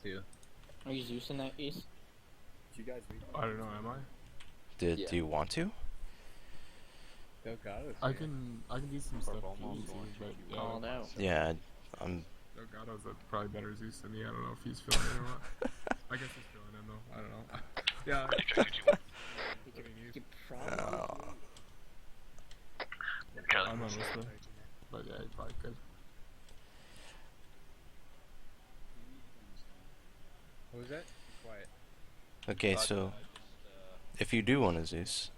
that too. Are you Zeus in that case? Did you guys read? I don't know, am I? Do Yeah. you want to? Delgado's I can do some stuff almost easy, going but to yeah. Called out. Yeah, I'm. Delgado's probably better Zeus than me. I don't know if he's feeling it or what. I guess he's feeling him though. I don't know. Yeah. You probably. I'm not listening. But yeah, he probably could. What was that? Quiet. Okay, so if you do want to Zeus,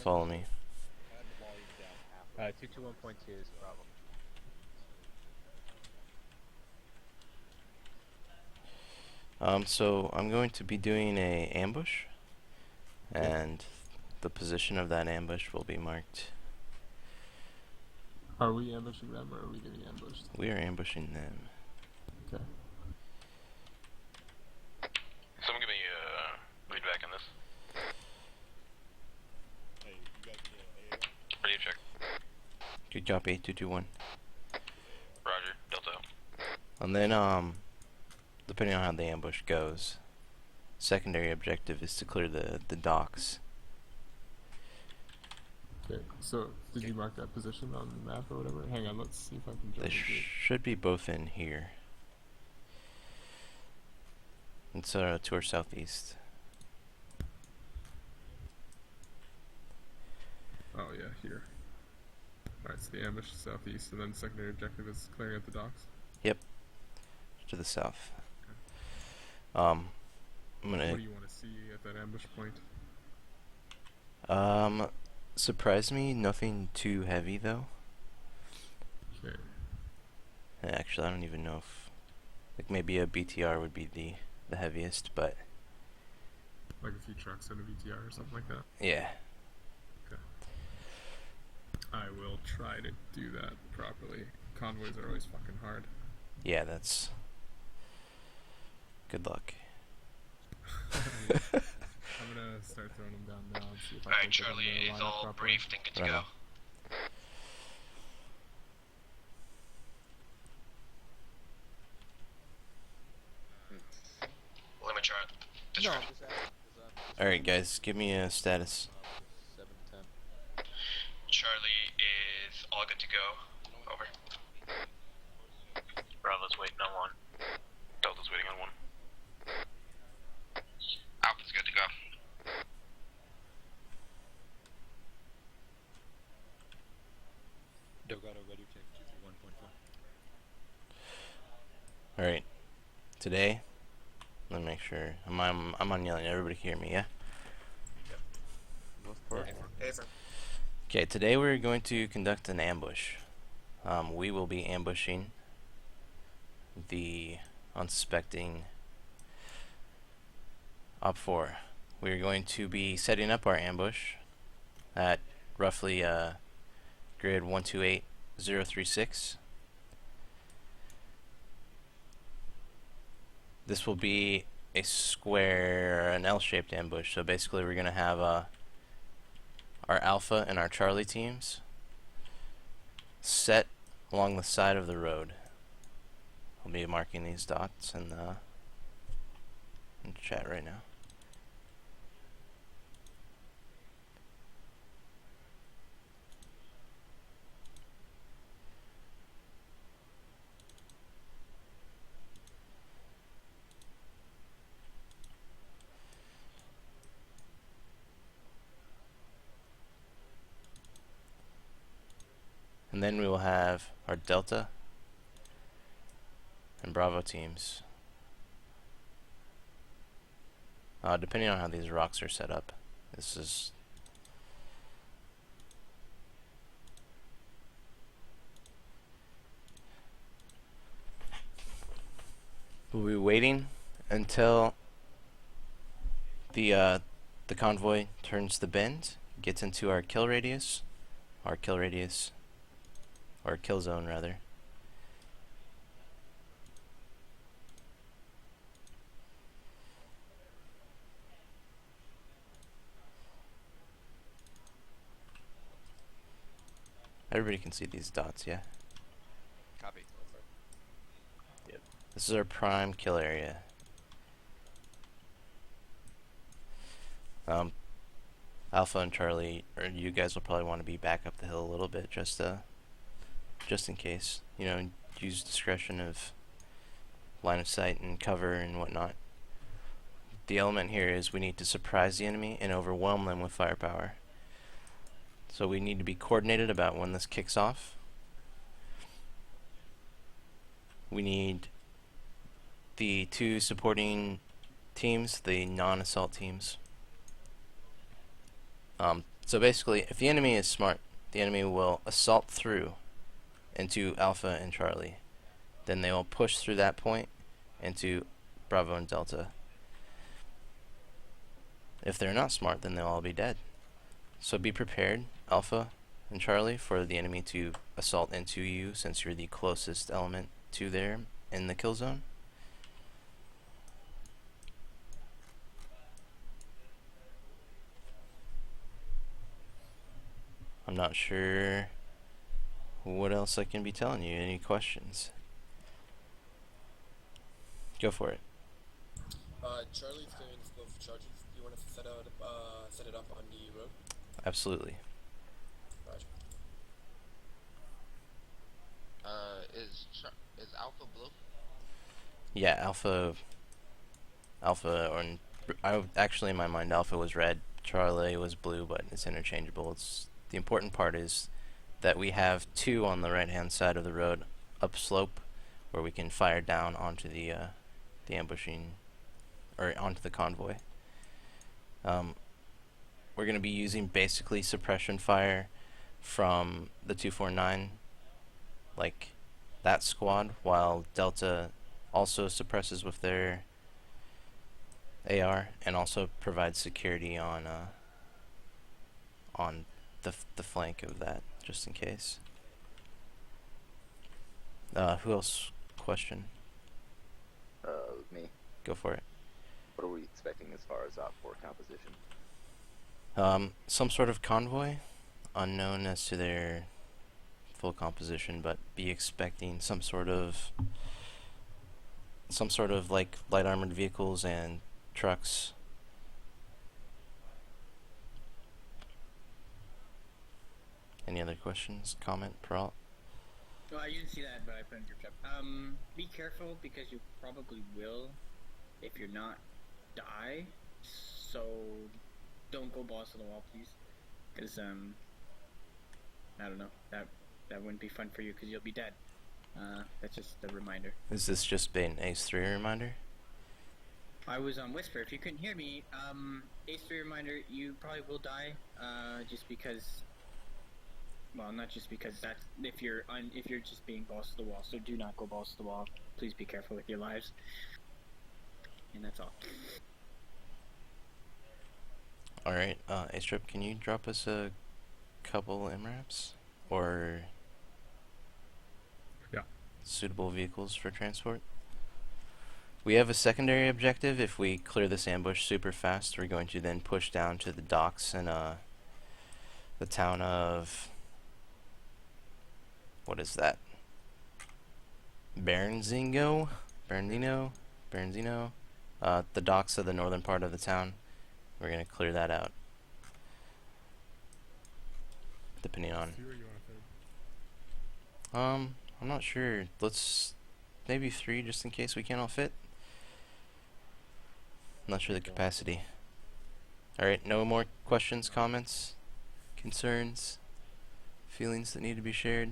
follow me. 221.2 is the problem. So I'm going to be doing a ambush, and the position of that ambush will be marked. Are we ambushing them or are we getting ambushed? We are ambushing them. Okay. Someone give me a read back on this. Hey, you guys need a Ready to check. Good job, 8221. Roger. Delta. And then, depending on how the ambush goes, secondary objective is to clear the docks. Okay, so did you mark that position on the map or whatever? Hang on, let's see if I can They join the group. should be both in here. It's to our southeast. Oh yeah, here. Alright, so the ambush is southeast, and then secondary objective is clearing out the docks. Yep, to the south. Okay. I'm gonna. What do you want to see at that ambush point? Surprise me, nothing too heavy though. Okay. Actually, I don't even know if, like, maybe a BTR would be the heaviest, but Like a few trucks and a VTR or something like that? yeah. Okay. I will try to do that properly. Convoys are always fucking hard. Yeah, that's. Good luck. I'm gonna start throwing them down now and see if I Alright, can get them Charlie to is line up all properly. briefed and good to Right go. on. Limit chart. No, Disregard. I'm just asking. Alright, guys, give me a status. 710. Charlie is all good to go. Over. Bravo's waiting on one. Delta's waiting on one. Alpha's good to go. Delgado ready check 231.4. Alright. Today, let me make sure. I'm on yelling. Everybody can hear me, yeah? Most part. Okay, today we're going to conduct an ambush. We will be ambushing the unsuspecting Op 4. We're going to be setting up our ambush at roughly grid 128036. This will be a square, an L-shaped ambush. So basically we're going to have our Alpha and our Charlie teams set along the side of the road. I'll be marking these dots in the chat right now. And then we will have our Delta and Bravo teams. Depending on how these rocks are set up, this is we'll be waiting until the convoy turns the bend, gets into our kill radius, or kill zone rather. Everybody can see these dots, yeah? Copy. Yep. This is our prime kill area. Alpha and Charlie, or you guys will probably want to be back up the hill a little bit, just in case. You know, use discretion of line of sight and cover and whatnot. The element here is we need to surprise the enemy and overwhelm them with firepower. So we need to be coordinated about when this kicks off. We need the two supporting teams, the non-assault teams. So basically, if the enemy is smart, the enemy will assault through into Alpha and Charlie. Then they will push through that point into Bravo and Delta. If they're not smart, then they'll all be dead. So be prepared, Alpha and Charlie, for the enemy to assault into you, since you're the closest element to there in the kill zone. I'm not sure what else I can be telling you. Any questions? Go for it. Charlie's going to go for charges. Do you want to set it up on the road? Absolutely. Roger. Is Alpha blue? Yeah, Alpha, actually in my mind Alpha was red, Charlie was blue, but it's interchangeable. The important part is that we have two on the right hand side of the road upslope where we can fire down onto the ambushing, or onto the convoy. We're going to be using basically suppression fire from the 249, like that squad, while Delta also suppresses with their AR and also provides security on the flank of that, just in case. Who else? Question? Me. Go for it. What are we expecting as far as Op 4 composition? Some sort of convoy, unknown as to their full composition, but be expecting some sort of like light armored vehicles and trucks. Any other questions? Comment, Peralt? Well, I didn't see that, but I put it in your chat. Be careful because you probably will, if you're not, die. So don't go balls to the wall, please. Because I don't know. That wouldn't be fun for you because you'll be dead. That's just a reminder. Is this just been Ace 3 reminder? I was on Whisper. If you couldn't hear me, Ace 3 reminder. You probably will die. Just because. Well, not just because that's if you're just being balls to the wall. So do not go balls to the wall. Please be careful with your lives. And that's all. All right, A-Strip, can you drop us a couple MRAPs or suitable vehicles for transport? We have a secondary objective. If we clear this ambush super fast, we're going to then push down to the docks in the town of, what is that? Bernzino? The docks of the northern part of the town. We're gonna clear that out. Depending on. I'm not sure. Let's maybe 3 just in case we can't all fit. I'm not sure the capacity. Alright, no more questions, comments, concerns, feelings that need to be shared?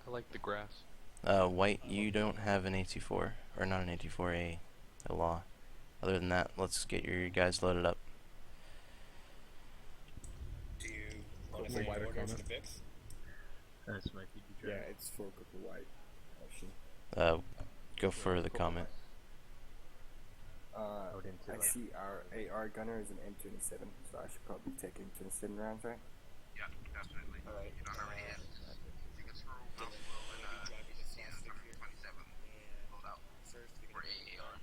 I like the grass. White, you don't have an AT4, or not an AT4, a law. Other than that, let's get your guys loaded up. Do you want to say say orders comment? to Vix? That's my PG Yeah, it's for Cooper White, actually. Go for the comment. I see our AR gunner is an M27, so I should probably take M27 rounds, right? Yeah, definitely. Alright. You don't already have. You can scroll down below and see a 27 loadout for AAR.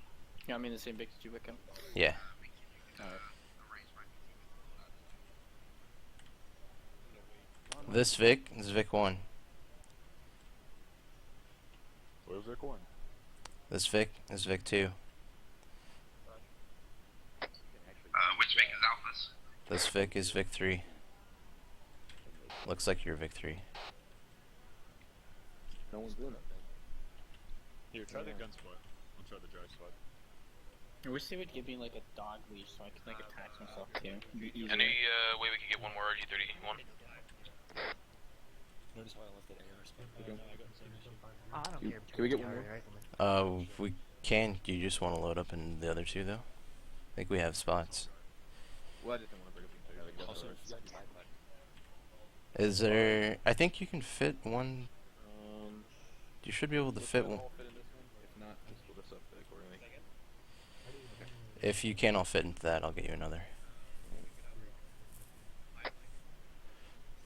Yeah, I'm in the same big as you, Wickham. Yeah. This is Vic 1. Those are Vic 1. This Vic is Vic 2. Which Vic is Alphas? This Vic is Vic 3. Looks like you're Vic 3. No one's doing it. Here, try the gun squad. I'll try the dry squad. I wish they would give me like a dog leash so I could like attach myself to. It'd be easier. Any way we could get one more RG-31? Notice why I left that AR spot. I don't care. Can we get one more? We can. Do you just want to load up in the other two, though? I think we have spots. Well, I just didn't want to bring up the Also, if you got your Is there... I think you can fit one... You should be able to fit one. If not, just split us up accordingly. If you can't all fit into that, I'll get you another.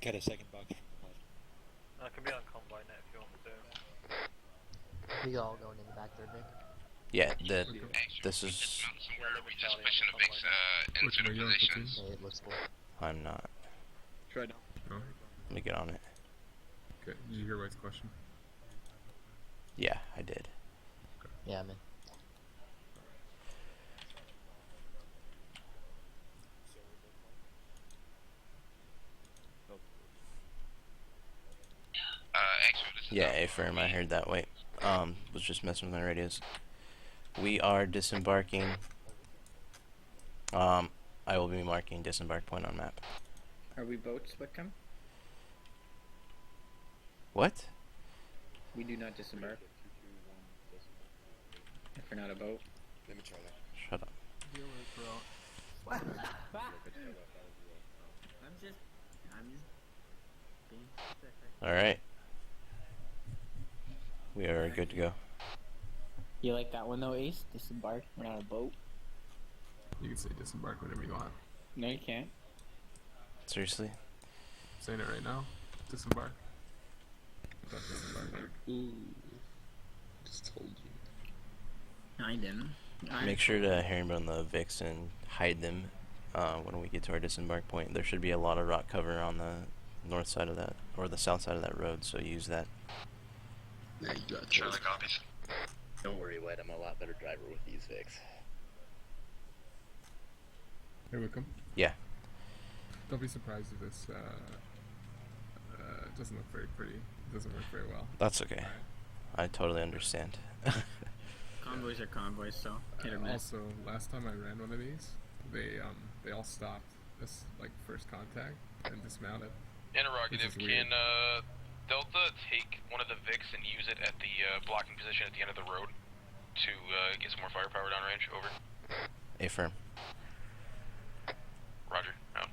Got a second box from the left. I can be on Combine net if you want me to. We all going in the back there, Vic. Yeah, this Just is... mount somewhere. We just pushing the Vics into the positions. Hey, it looks cool. I'm not. Try now. No? Let me get on it. Okay, did you hear White's question? Yeah, I did. Yeah, man. Actually, this is Yeah, A-firm, I heard that. Wait. Was just messing with my radios. We are disembarking. I will be marking disembark point on map. Are we boats, Wickham? What? We do not disembark. If we're not a boat. Let me try that. Shut up. I'm just being specific. Alright. We are good to go. You like that one though, Ace? Disembark, we're not a boat. You can say disembark whenever you want. No, you can't. Seriously? I'm saying it right now. Disembark. Not disembark. Ooh. Just told you. I didn't. Make sure to herringbone the Vix and hide them when we get to our disembark point. There should be a lot of rock cover on the north side of that, or the south side of that road, so use that. Yeah, you got Charlie copies. Don't worry, White. I'm a lot better driver with these Vics. Hey, Wickham. Yeah. Don't be surprised if this doesn't look very pretty. It doesn't work very well. That's okay. I totally understand. Convoys are convoys, so hit or miss. Also, last time I ran one of these, they all stopped this like first contact and dismounted. Interrogative, Which is weird. can Delta take one of the Vics and use it at the blocking position at the end of the road to get some more firepower downrange? Over. A-firm. Roger. Out.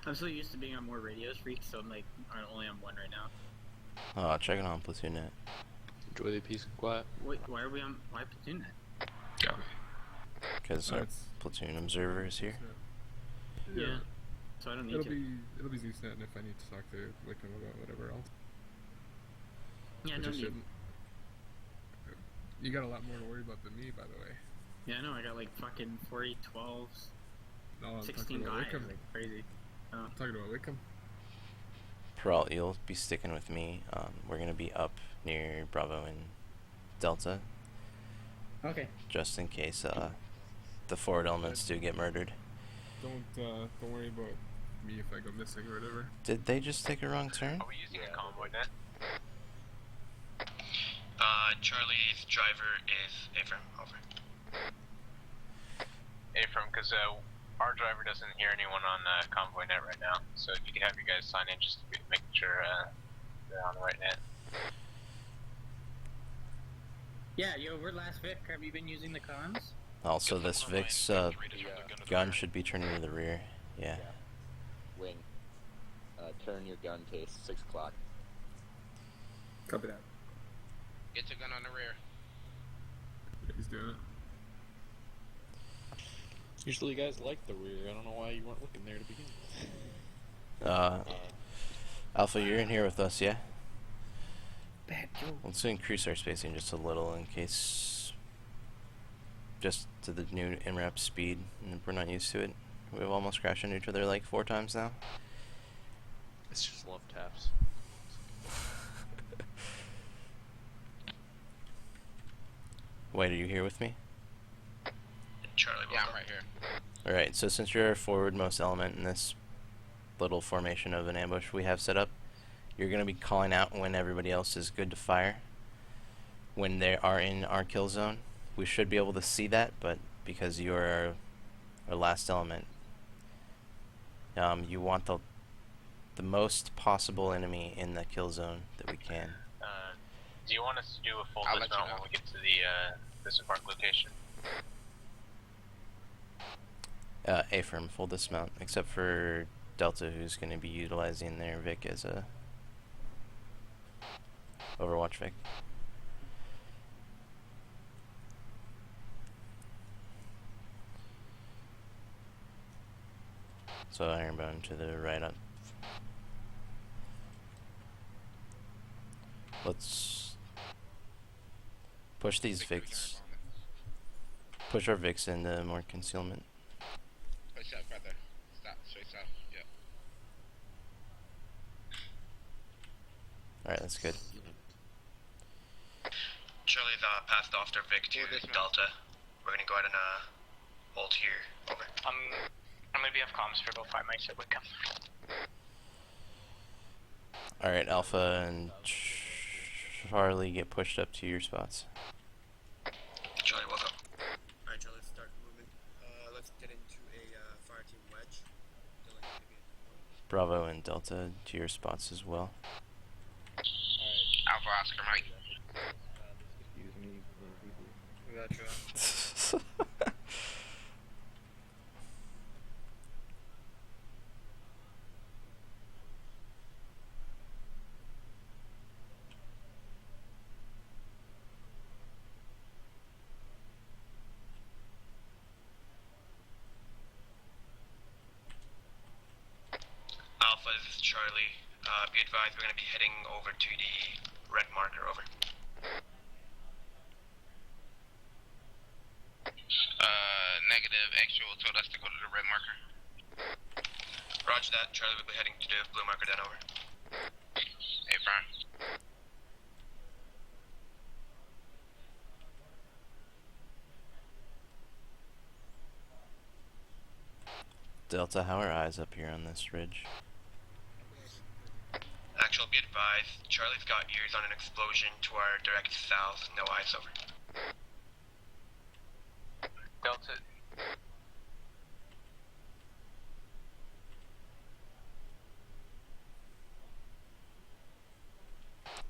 I'm so used to being on more radios, freaks, so I'm like, I'm only on one right now. Oh, check it on Platoon net. Enjoy the peace and quiet. Wait, why are we on? Why Platoon net? Because our It's- platoon observer is here. Yeah. So I don't need It'll be ZSNet, and if I need to talk to Wickham about whatever else, Yeah, which no I need. shouldn't. You got a lot more to worry about than me, by the way. Yeah, I know. I got like fucking 40, 12s, No, I'm 16 talking about guys, Wickham. like crazy. Oh. I'm talking about Wickham. Peralt, you'll be sticking with me. We're gonna be up near Bravo and Delta, Okay. just in case the forward elements do get murdered. Don't worry about me if I go missing or whatever. Did they just take a wrong turn? Are we using a convoy net? Charlie's driver is Avram. Over. From because our driver doesn't hear anyone on convoy net right now, so if you could have you guys sign in just to be making sure they're on the right net. Yeah, yo, we're last Vic. Have you been using the comms? Also, this Vix gun should be turning to the rear. Yeah. Wing. Turn your gun to 6 o'clock. Copy that. Get your gun on the rear. Yeah, he's doing it. Usually you guys like the rear. I don't know why you weren't looking there to begin with. Alpha, you're in here with us, yeah? Bad joke. Let's increase our spacing just a little in case just to the new MRAP speed, and we're not used to it. We've almost crashed into each other like 4 times now. It's just love taps. White, are you here with me? Charlie, yeah, I'm right here. Alright, so since you're our forwardmost element in this little formation of an ambush we have set up, you're going to be calling out when everybody else is good to fire. When they are in our kill zone, we should be able to see that, but because you are our last element, you want the most possible enemy in the kill zone that we can. Do you want us to do a full I'll let dismount you know. when we get to the disembark location? A-firm, full dismount, except for Delta, who's going to be utilizing their Vic as a Overwatch Vic. So Ironbone to the right up. Let's push these Vics. Push our Vics into more concealment. Push up further. Stop, straight south. Yeah. Alright, that's good. Charlie's passed off their Vic to Delta. We're gonna go ahead and hold here. Over. I'm gonna be off comms for about 5 minutes at Wickham. Alright, Alpha and Charlie get pushed up to your spots. Charlie, welcome. Alright, Charlie, let's start moving. Let's get into a fire team wedge. Dylan, you gonna be in. Bravo and Delta to your spots as well. Alpha Oscar, Mike. Excuse me. We got you. Alpha, this is Charlie. Be advised, we're gonna be heading over to the red marker. Over. Negative. Actual told us to go to the red marker. Roger that. Charlie will be heading to the blue marker. Then over. Hey, Fran. Delta, how are eyes up here on this ridge? Actual, be advised. Charlie's got ears on an explosion to our direct south. No eyes. Over. Delta.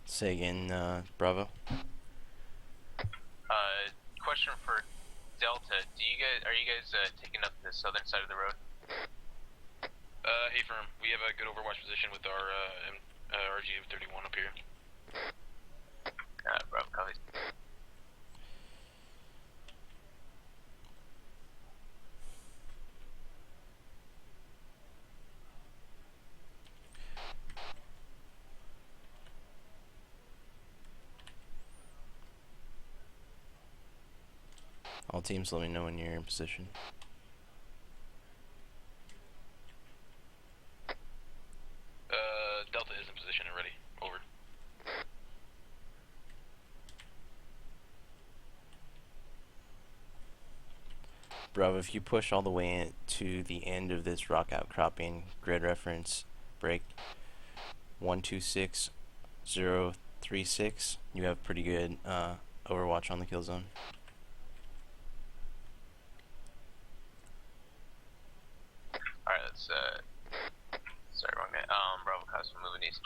Say again, Bravo. Question for Delta. Are you guys taking up the southern side of the road? Hey, firm. We have a good overwatch position with our RG of 31 up here. Bravo, copies. All teams, let me know when you're in position. Delta is in position and ready. Over. Bravo, if you push all the way to the end of this rock outcropping, grid reference, break 126036, you have pretty good overwatch on the kill zone. Alright, let's, sorry, wrong guy. Bravo, cause we're moving east.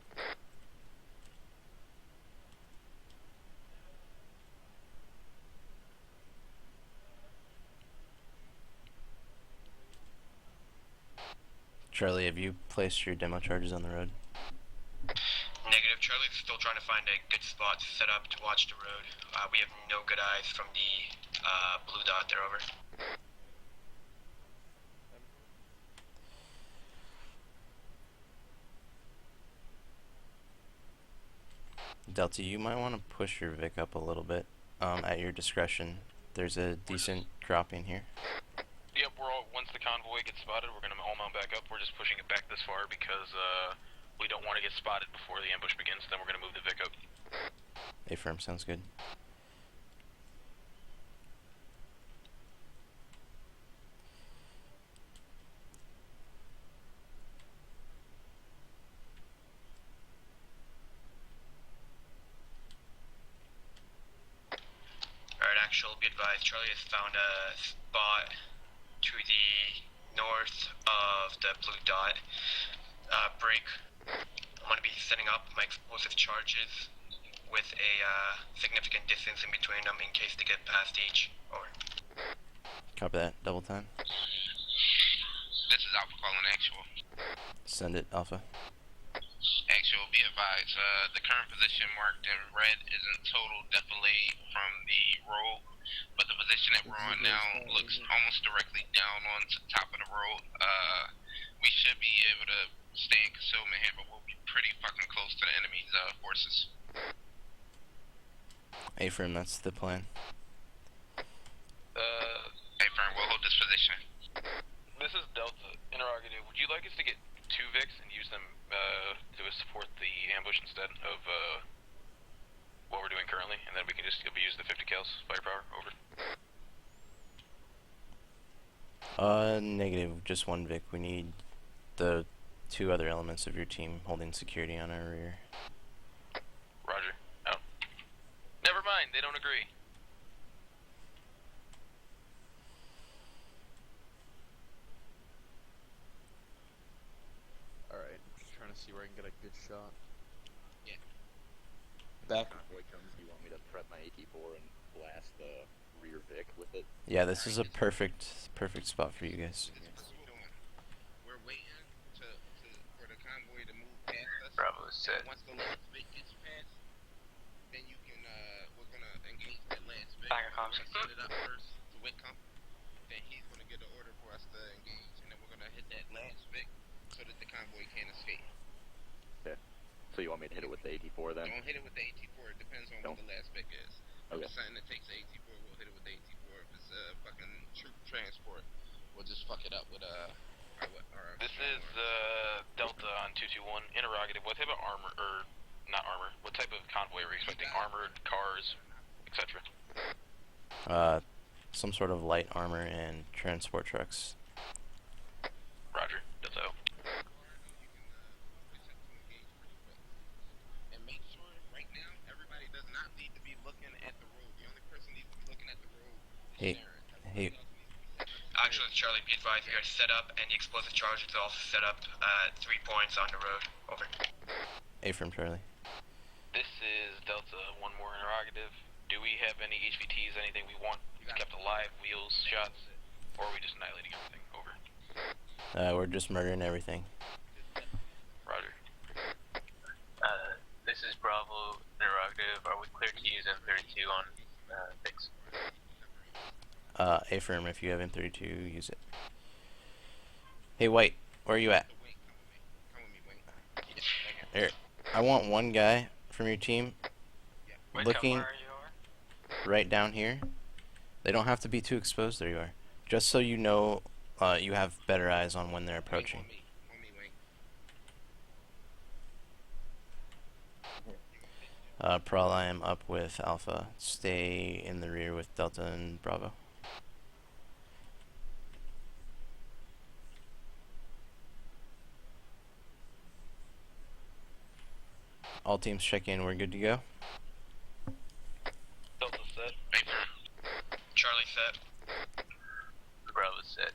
Charlie, have you placed your demo charges on the road? Negative. Charlie's still trying to find a good spot to set up to watch the road. We have no good eyes from the blue dot there. Over. Delta, you might want to push your Vic up a little bit, at your discretion. There's a decent drop in here. Yep, once the convoy gets spotted, we're gonna all mount back up. We're just pushing it back this far because we don't want to get spotted before the ambush begins. Then we're gonna move the Vic up. A-firm, sounds good. Alright, actual, be advised, Charlie has found a spot to the north of the blue dot. Break. I'm going to be setting up my explosive charges with a significant distance in between them in case they get past each. Over. Copy that. Double time. This is Alpha calling actual. Send it, Alpha. Actual, be advised, the current position marked in red isn't total definitely from the road, but the position that we're on now looks almost directly down on the top of the road. We should be able to stay in concealment here, but we'll be pretty fucking close to the enemy's forces. A-firm, that's the plan. A-firm, we'll hold this position. This is Delta. Interrogative, would you like us to get 2 Vics and use them to support the ambush instead of what we're doing currently, and then we can just use the 50 cals firepower? Over. Negative. Just 1 Vic. We need the 2 other elements of your team holding security on our rear. Roger. Out. Never mind. They don't agree. Alright, just trying to see where I can get a good shot. Yeah. Back convoy comes, do you want me to prep my AT-4 and blast the rear Vic with it? Yeah, this is a perfect spot for you guys. We're waiting for the convoy to move past us. Bravo set. Once the last Vic gets past, then you can, we're gonna engage that last Vic. Back comms. Set it up first to Whitcomb. Then he's gonna get an order for us to engage, and then we're gonna hit that last Vic so that the convoy can't escape. Okay. So you want me to hit it with the AT-4 then? Don't hit it with the AT-4. It depends on what the last Vic is. If Okay. it's something that takes the AT-4, we'll hit it with the AT-4. If it's a fucking troop transport, we'll just fuck it up with This is Delta on 221. Interrogative. What type of armor, or not armor? What type of convoy are we expecting? Armored cars, etc. Some sort of light armor and transport trucks. Roger. Delta. And make sure right now everybody does not need to be looking at the road. The only person needs to be looking at the road is Hey. Actually, Charlie, be advised, we are set up, and the explosive charge is also set up at 3 points on the road. Over. A-firm, Charlie. This is Delta. One more interrogative. Do we have any HVTs, anything we want kept alive, wheels, shots, or are we just annihilating everything? Over. We're just murdering everything. Roger. This is Bravo. Interrogative. Are we clear to use M32 on Vics? A-firm, if you have M32, use it. Hey, White, where are you at? Here, I want one guy from your team looking right down here. They don't have to be too exposed. There you are. Just so you know, you have better eyes on when they're approaching. Prawl, I am up with Alpha. Stay in the rear with Delta and Bravo. All teams check in. We're good to go. Delta set. Charlie set. Bravo set.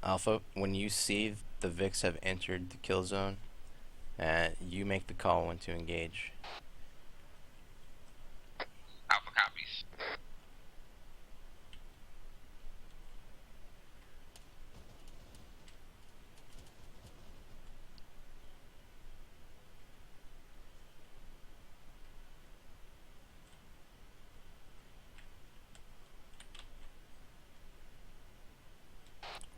Alpha, when you see the Vics have entered the kill zone, you make the call when to engage. Alpha copies.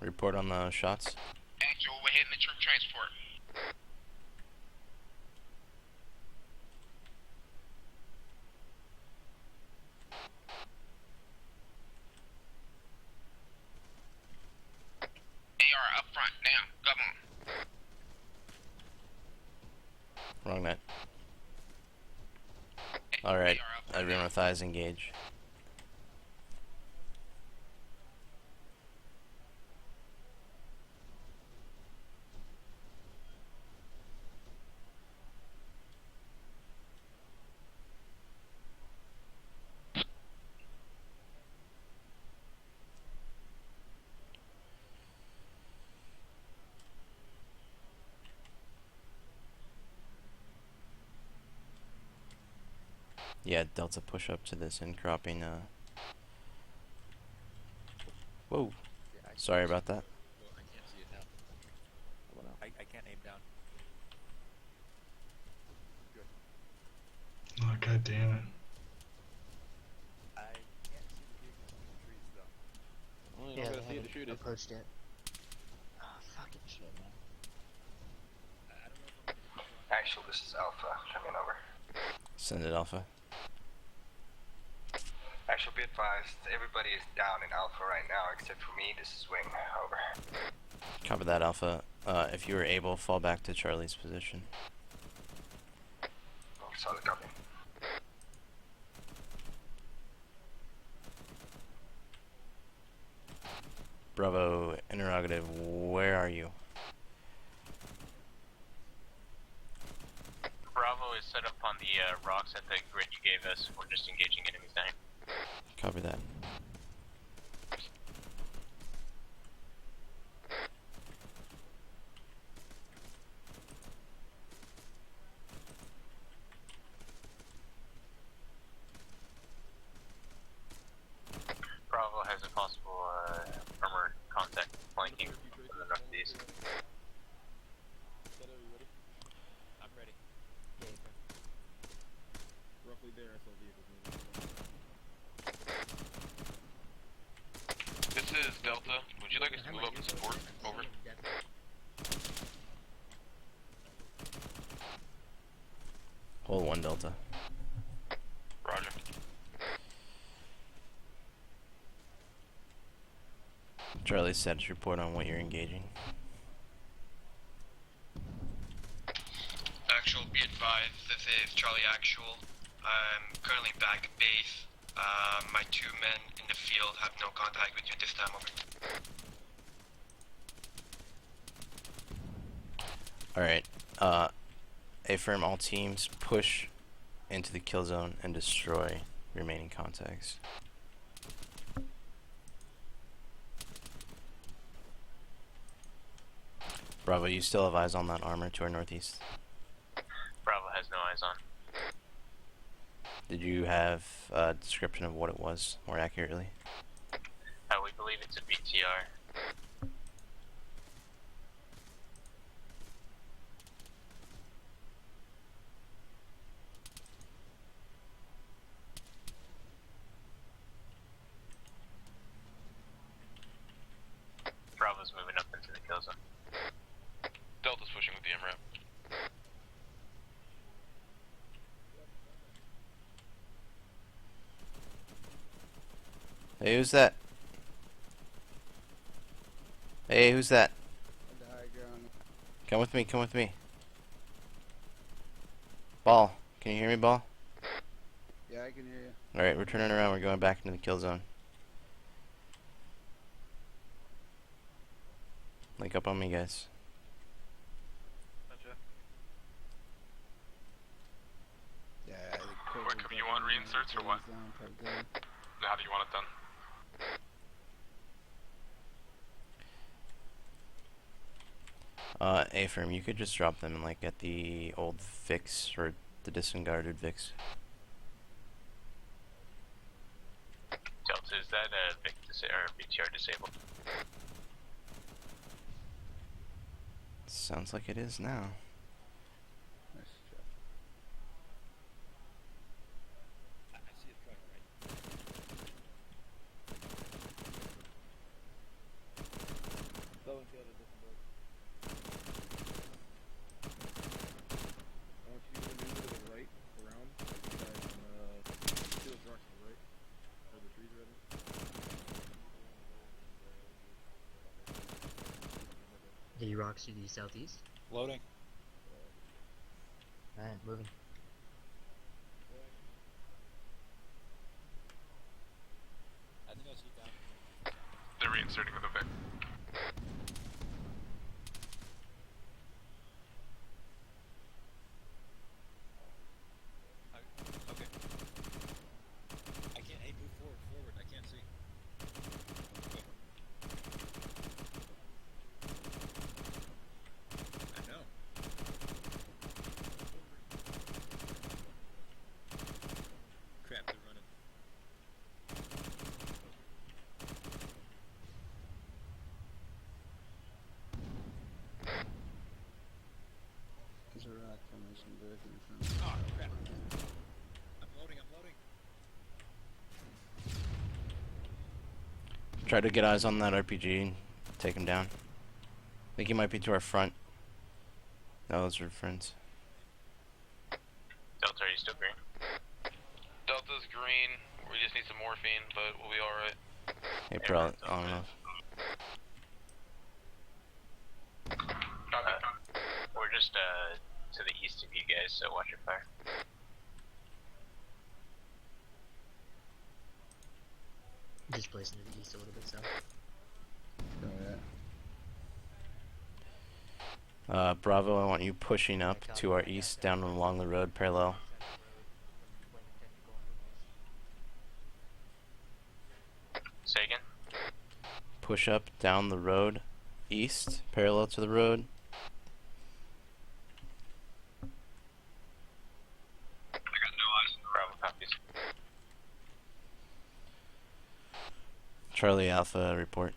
Report on the shots. Actual, we're hitting the troop transport. AR up front now. Come on. Wrong net. Alright, everyone with eyes engage. Yeah, Delta push up to this incropping, Whoa. Sorry about that. I can't see it now. I can't aim down. Oh, god damn it. I can't see the vehicles through the trees, though. Yeah, they haven't approached yet. Oh, fucking shit, man. I don't know if I'm gonna be Actual, this is Alpha. Coming over. Send it, Alpha. Actual, be advised, everybody is down in Alpha right now except for me. This is Wing. Over. Cover that, Alpha. If you are able, fall back to Charlie's position. Solid copy. Bravo, interrogative, where are you? Bravo is set up on the rocks at the grid you gave us. We're just engaging enemies now. Cover that. Bravo has a possible armored contact flanking from the northeast. I'm ready. Yeah, Roughly there, I saw vehicles moving. This is Delta. Would you like us to move up and support? Over. Hold 1 Delta. Roger. Charlie, status report on what you're engaging. Actual, be advised, this is Charlie Actual. I'm currently back at base. My 2 men in the field have no contact with you this time, over. Alright, affirm all teams, push into the kill zone and destroy remaining contacts. Bravo, you still have eyes on that armor to our northeast? Bravo has no eyes on. Did you have a description of what it was, more accurately? We believe it's a BTR. Bravo's moving up into the kill zone. Delta's pushing with the MRAP. Hey, who's that? Hey, who's that? Come with me, come with me. Ball, can you hear me, Ball? Yeah, I can hear you. Alright, we're turning around, we're going back into the kill zone. Link up on me, guys. Yeah, Quick, if you want reinserts or what? How do you want it done? A-firm, you could just drop them like at the old Vix or the discarded Vix. Delta, is that or BTR disabled? Sounds like it is now. I see a truck, right? AU rocks to the southeast. Loading. Alright, moving. I think I see down. They're reinserting with a Vic. Okay. I can't. Hey, move forward. I can't see. Okay. I know. Crap, they're running. There's a rock formation directly in front of me. Oh, crap. I'm loading. Try to get eyes on that RPG and take him down. I think he might be to our front. No, those are friends. Delta, are you still green? Delta's green. We just need some morphine, but we'll be alright. Hey, bro, I don't know. We're just to the east of you guys, so watch your fire. Displacing to the east a little bit south. Oh, yeah. Bravo, I want you pushing up to our east, down along the road, parallel. Say again? Push up, down the road, east, parallel to the road. I got no eyes on the Bravo copies. Charlie Alpha, report.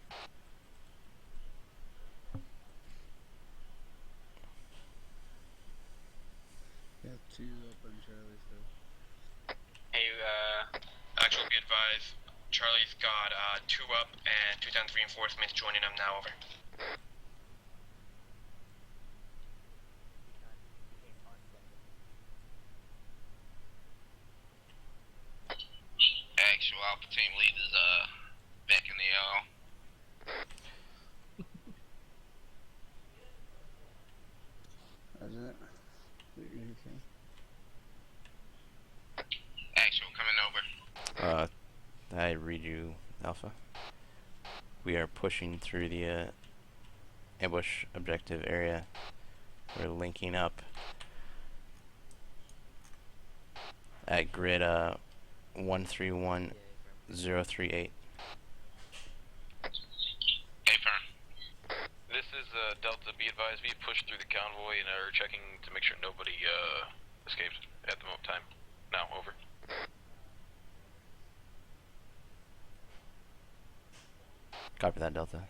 Got two up on Charlie, so. Hey, Actual, be advised. Charlie's got 2 up and 2 times reinforcements joining him now, over. Actual Alpha team lead is back in the How's that? Okay. Actual coming over. I read you, Alpha. We are pushing through the ambush objective area. We're linking up at grid 131038. This is Delta, be advised, we pushed through the convoy and are checking to make sure nobody escaped at the moment time. Now, over. Copy that, Delta.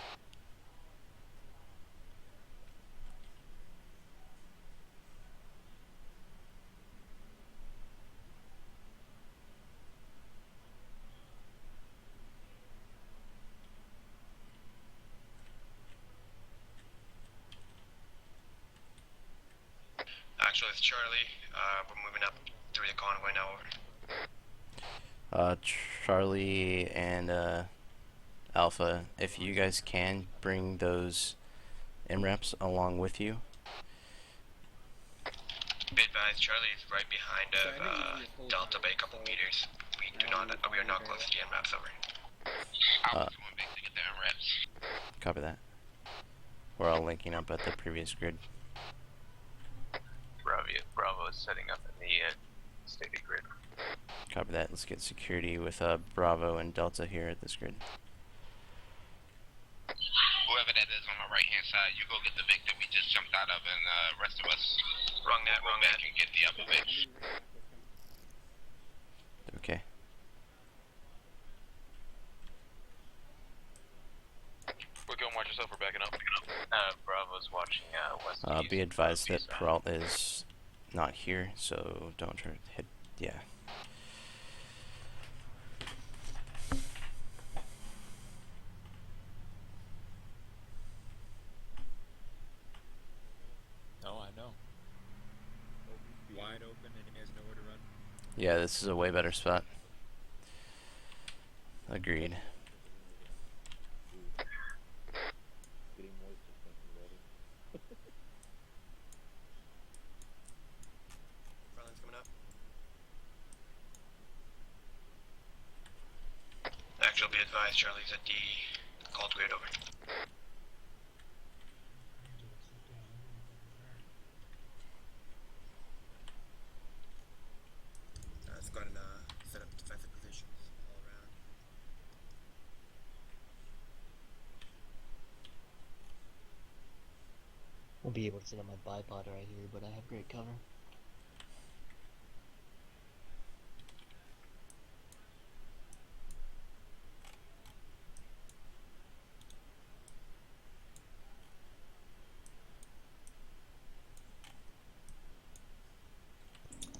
Actually, it's Charlie. We're moving up through the convoy now, over. Charlie and Alpha, if you guys can bring those MREPs along with you. Be advised, Charlie is right behind Delta by a couple meters. We are not close to the MRAPs, over. Alpha's going back to get the reps. Copy that. We're all linking up at the previous grid. Bravo is setting up in the stated grid. Copy that. Let's get security with Bravo and Delta here at this grid. Whoever that is on my right hand side, you go get the Vic that we just jumped out of, and rest of us wrong net. And get the other Vic. Okay. We're going, watch yourself, we're backing up. Bravo's watching west. Be advised that Peralta is not here, so don't try to hit. Yeah. Oh, I know. Wide open and he has nowhere to run. Yeah, this is a way better spot. Agreed. advised, Charlie's at the called grid over. Let's go ahead and set up defensive positions all around. Won't be able to set up my bipod right here, but I have great cover.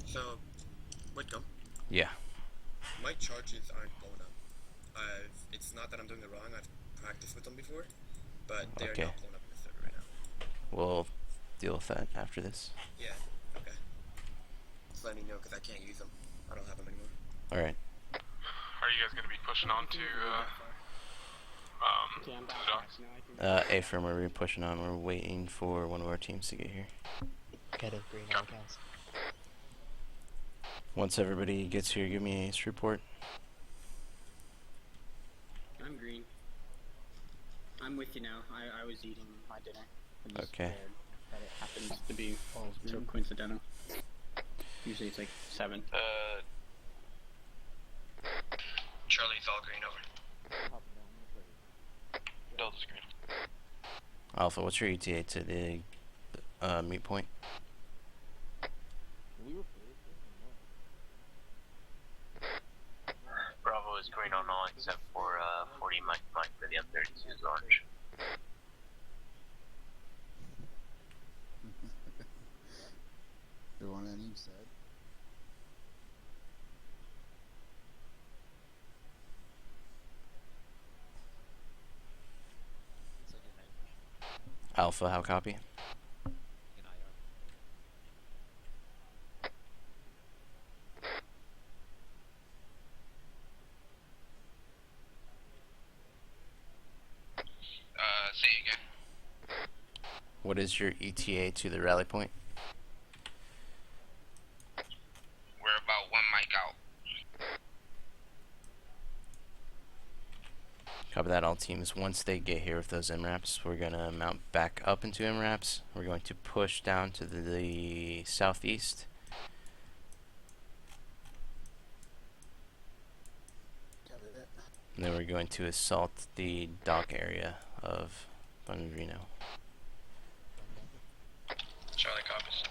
So, Whitcomb, Yeah. my charges aren't blown up. It's not that I'm doing it wrong. I've practiced with them before, but they're Okay. not blown up in the server right now. We'll deal with that after this. Yeah. Okay. Just let me know because I can't use them. I don't have them anymore. All right. Are you guys going to be pushing on to the docks? A-firm, we're pushing on. We're waiting for one of our teams to get here. Got a green on accounts. Once everybody gets here, give me a ace report. I'm green. I'm with you now. I was eating my dinner. I just Okay. scared that it happens to be so coincidental. Usually it's like 7. Charlie's all green over. Delta's green. Alpha, what's your ETA to the meet point? Bravo is green on all except for 40 Mike for the M32 is orange. They're on any side. Alpha, how copy? Say again. What is your ETA to the rally point? We're about 1 mic out. Copy that, all teams. Once they get here with those MRAPs, we're going to mount back up into MRAPs. We're going to push down to the southeast. And then we're going to assault the dock area of Bundrino. Charlie copies.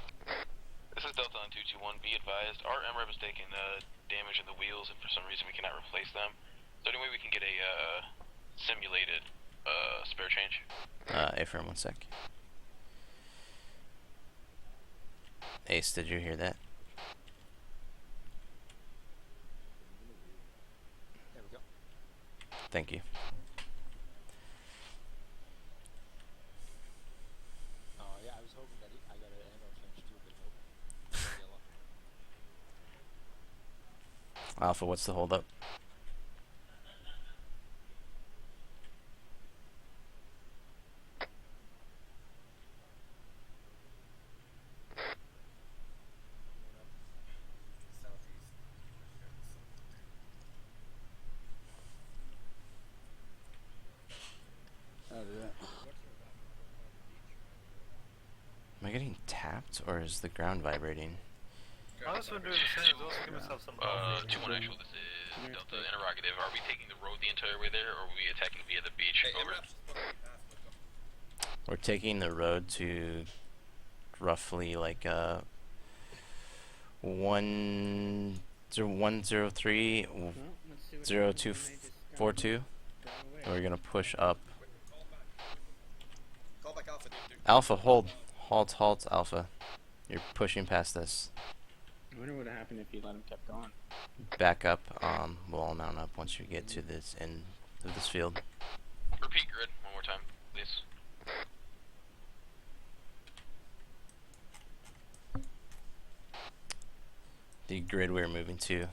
This is Delta on 221. Be advised, our MREP is taking damage in the wheels, and for some reason we cannot replace them. Is there any way we can get a simulated spare change? A-firm, 1 sec. Ace, did you hear that? There we go. Thank you. Oh yeah, I was hoping that I got an angle change too, but nope. Yellow. Alpha, what's the holdup? Am I getting tapped, or is the ground vibrating? I was doing the same. Also give myself some. 2-1 actual, this is Delta interrogative. Are we taking the road the entire way there, or are we attacking via the beach? Over. We're taking the road to roughly like 103 0242, and we're gonna push up. Call back Alpha, dude. Alpha, hold, halt, Alpha. You're pushing past us. I wonder what would happen if you let him kept going. Back up. We'll all mount up once you get to this end of this field. Repeat grid one more time, please. The grid we're moving to.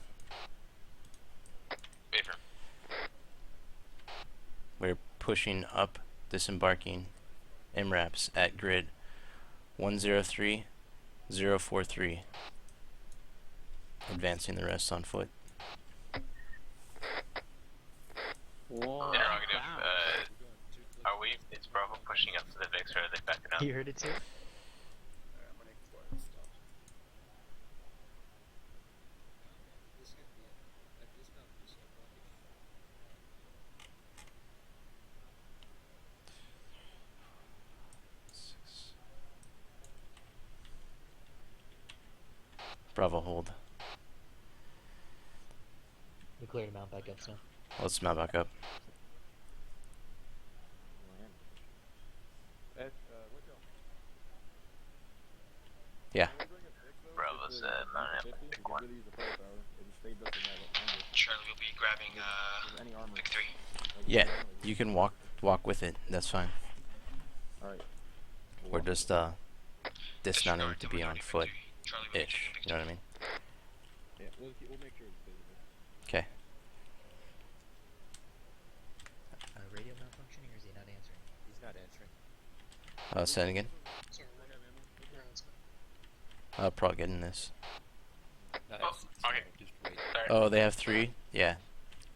Favor. We're pushing up, disembarking MRAPs at grid 103043. Advancing the rest on foot. Whoa. Interrogative, Wow. are we, is Bravo pushing up to the Vix or are they backing up? You heard it too? Alright, I'm running for it. Stop. Bravo, hold. We cleared him out back up, so. Let's mount back up. Yeah. Bravo said, mounting up Vic 1. Charlie will be grabbing Vic 3. Yeah, you can walk with it. That's fine. Alright. We're just dismounting to be on foot ish. You know what I mean? Yeah, we'll make sure it's visible. Okay. Radio malfunctioning, or is he not answering? He's not answering. Say it again. Sorry, we're having a Probably getting this. No, Oh, okay. Just wait. Sorry. Oh, they have 3? Yeah.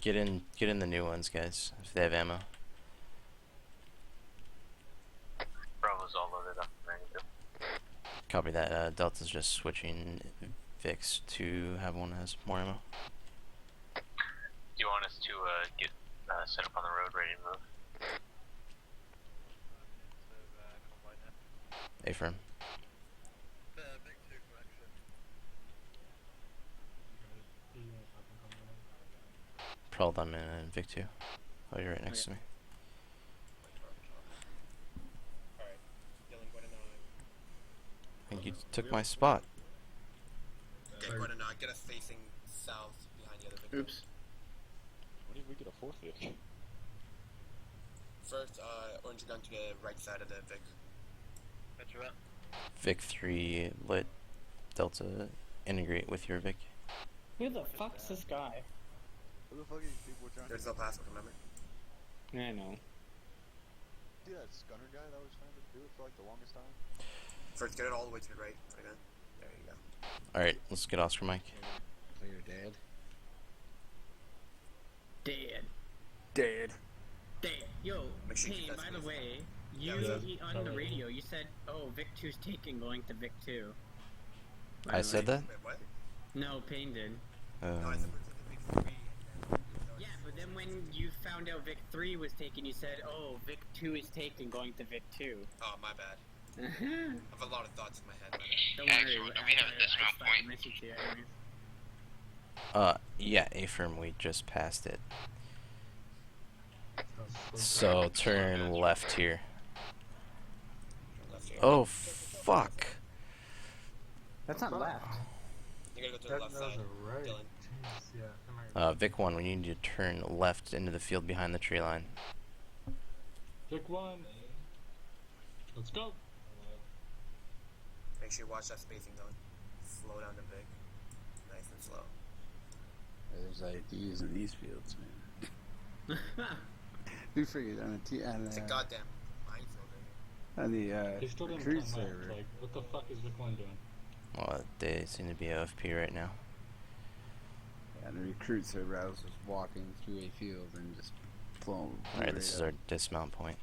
Get in the new ones, guys, if they have ammo. Bravo's all loaded up and ready to go. Copy that. Delta's just switching Vix to have one that has more ammo. Do you want us to get set up on the road, ready to move? A-firm. Vic 2 collection. Probably them in Vic 2. Oh, you're right next to me. Alright. Dylan, go ahead I think you took my spot. okay, go ahead and get us facing south behind the other Vic. Oops. When did we get a fourth Vic? First, orange gun to the right side of the Vic. Roger that. Vic 3 lit. Delta integrate with your Vic. Who the fuck's this guy? Who the fuck are these people trying There's to... no password, remember? I know. See that Scunner guy that was trying to do it for like the longest time? First, get it all the way to the right. Right then. There you go. Alright, let's get Oscar Mike. So you're dead? Dead. Dead. Dead. Yo, Make sure you hey, guys by listen. the way, Yeah, on the radio, you said, oh, Vic 2's taken, going to Vic 2. By I the said way. that? Wait, what? No, Payne did. No, I said we're taking Vic 3. Yeah, but then when you found out Vic 3 was taken, you said, oh, Vic 2 is taken, going to Vic 2. Oh, my bad. I have a lot of thoughts in my head. Don't Actual, worry, do we have a dismount I point? messaged you anyways. Yeah, A-firm, we just passed it. So turn left here. Left here. Oh, fuck. That's not left. You gotta go to the left side, Yeah, Vic 1, we need you to turn left into the field behind the tree line. Vic 1. Let's go. Make sure you watch that spacing though. Slow down the Vic. Nice and slow. There's IDs in these fields, man. Who figured on It's a goddamn minefield right here. on the They still didn't recruit come back. server? Like, what the fuck is Vic 1 doing? Well, they seem to be OFP right now. On the recruit server, I was just walking through a field and just blown. Alright, this is our dismount point.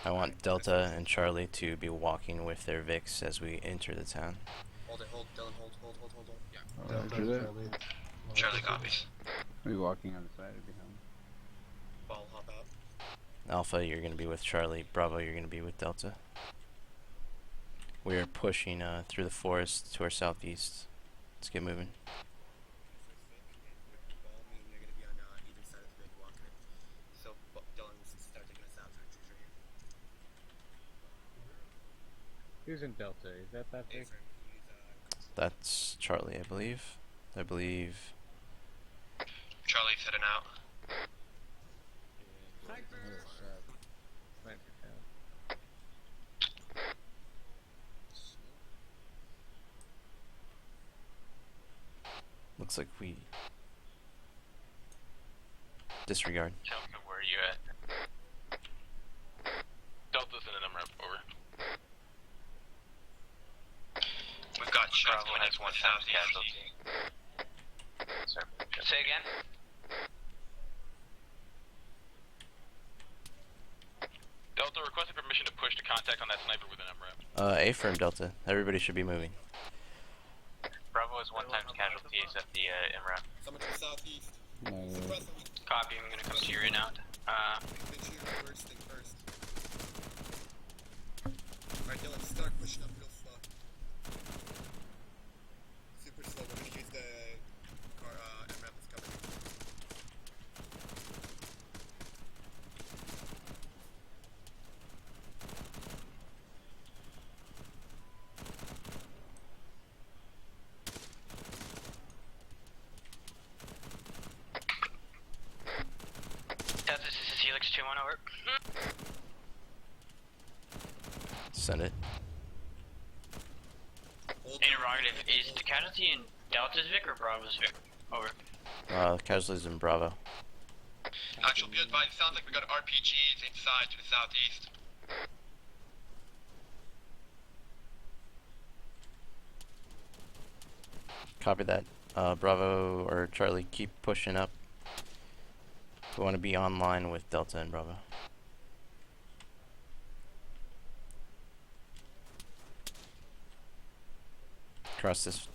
I want Delta and Charlie to be walking with their Vics as we enter the town. Hold it, hold, Dylan, hold. Oh, after that, Charlie copies. we walking on the side or behind. Ball hop out. Alpha, you're going to be with Charlie. Bravo, you're going to be with Delta. We are pushing through the forest to our southeast. Let's get moving. Ball, me and you're gonna be on either side of the Vic walking it. So, Dylan, start taking us out to the trees right here. Who's in Delta? Is that Vic? That's Charlie, I believe. Charlie's heading out. Looks like we disregard. Tell me where you at. Delta's in a number up, over. We've got shots Bravo going has into one the casualty. southeast. Sorry. Say again? contact on that sniper with an MRAP. A firm Delta. Everybody should be moving. Bravo is 1 times casualties at the MRAP. Someone to the southeast. Copy, I'm gonna come to you right now. Make sure you're bursting first. Alright, Dylan, start pushing up real slow. Super slow. We're gonna use the car, MRAP is coming. Delta, this is Helix 2-1, over. Send it. Interrogative, is the casualty in Delta's Vic or Bravo's Vic? Over. Casualties in Bravo. Actual, be advised, it sounds like we got RPGs inside to the southeast. Copy that. Bravo or Charlie, keep pushing up. We want to be online with Delta and Bravo. Cross this.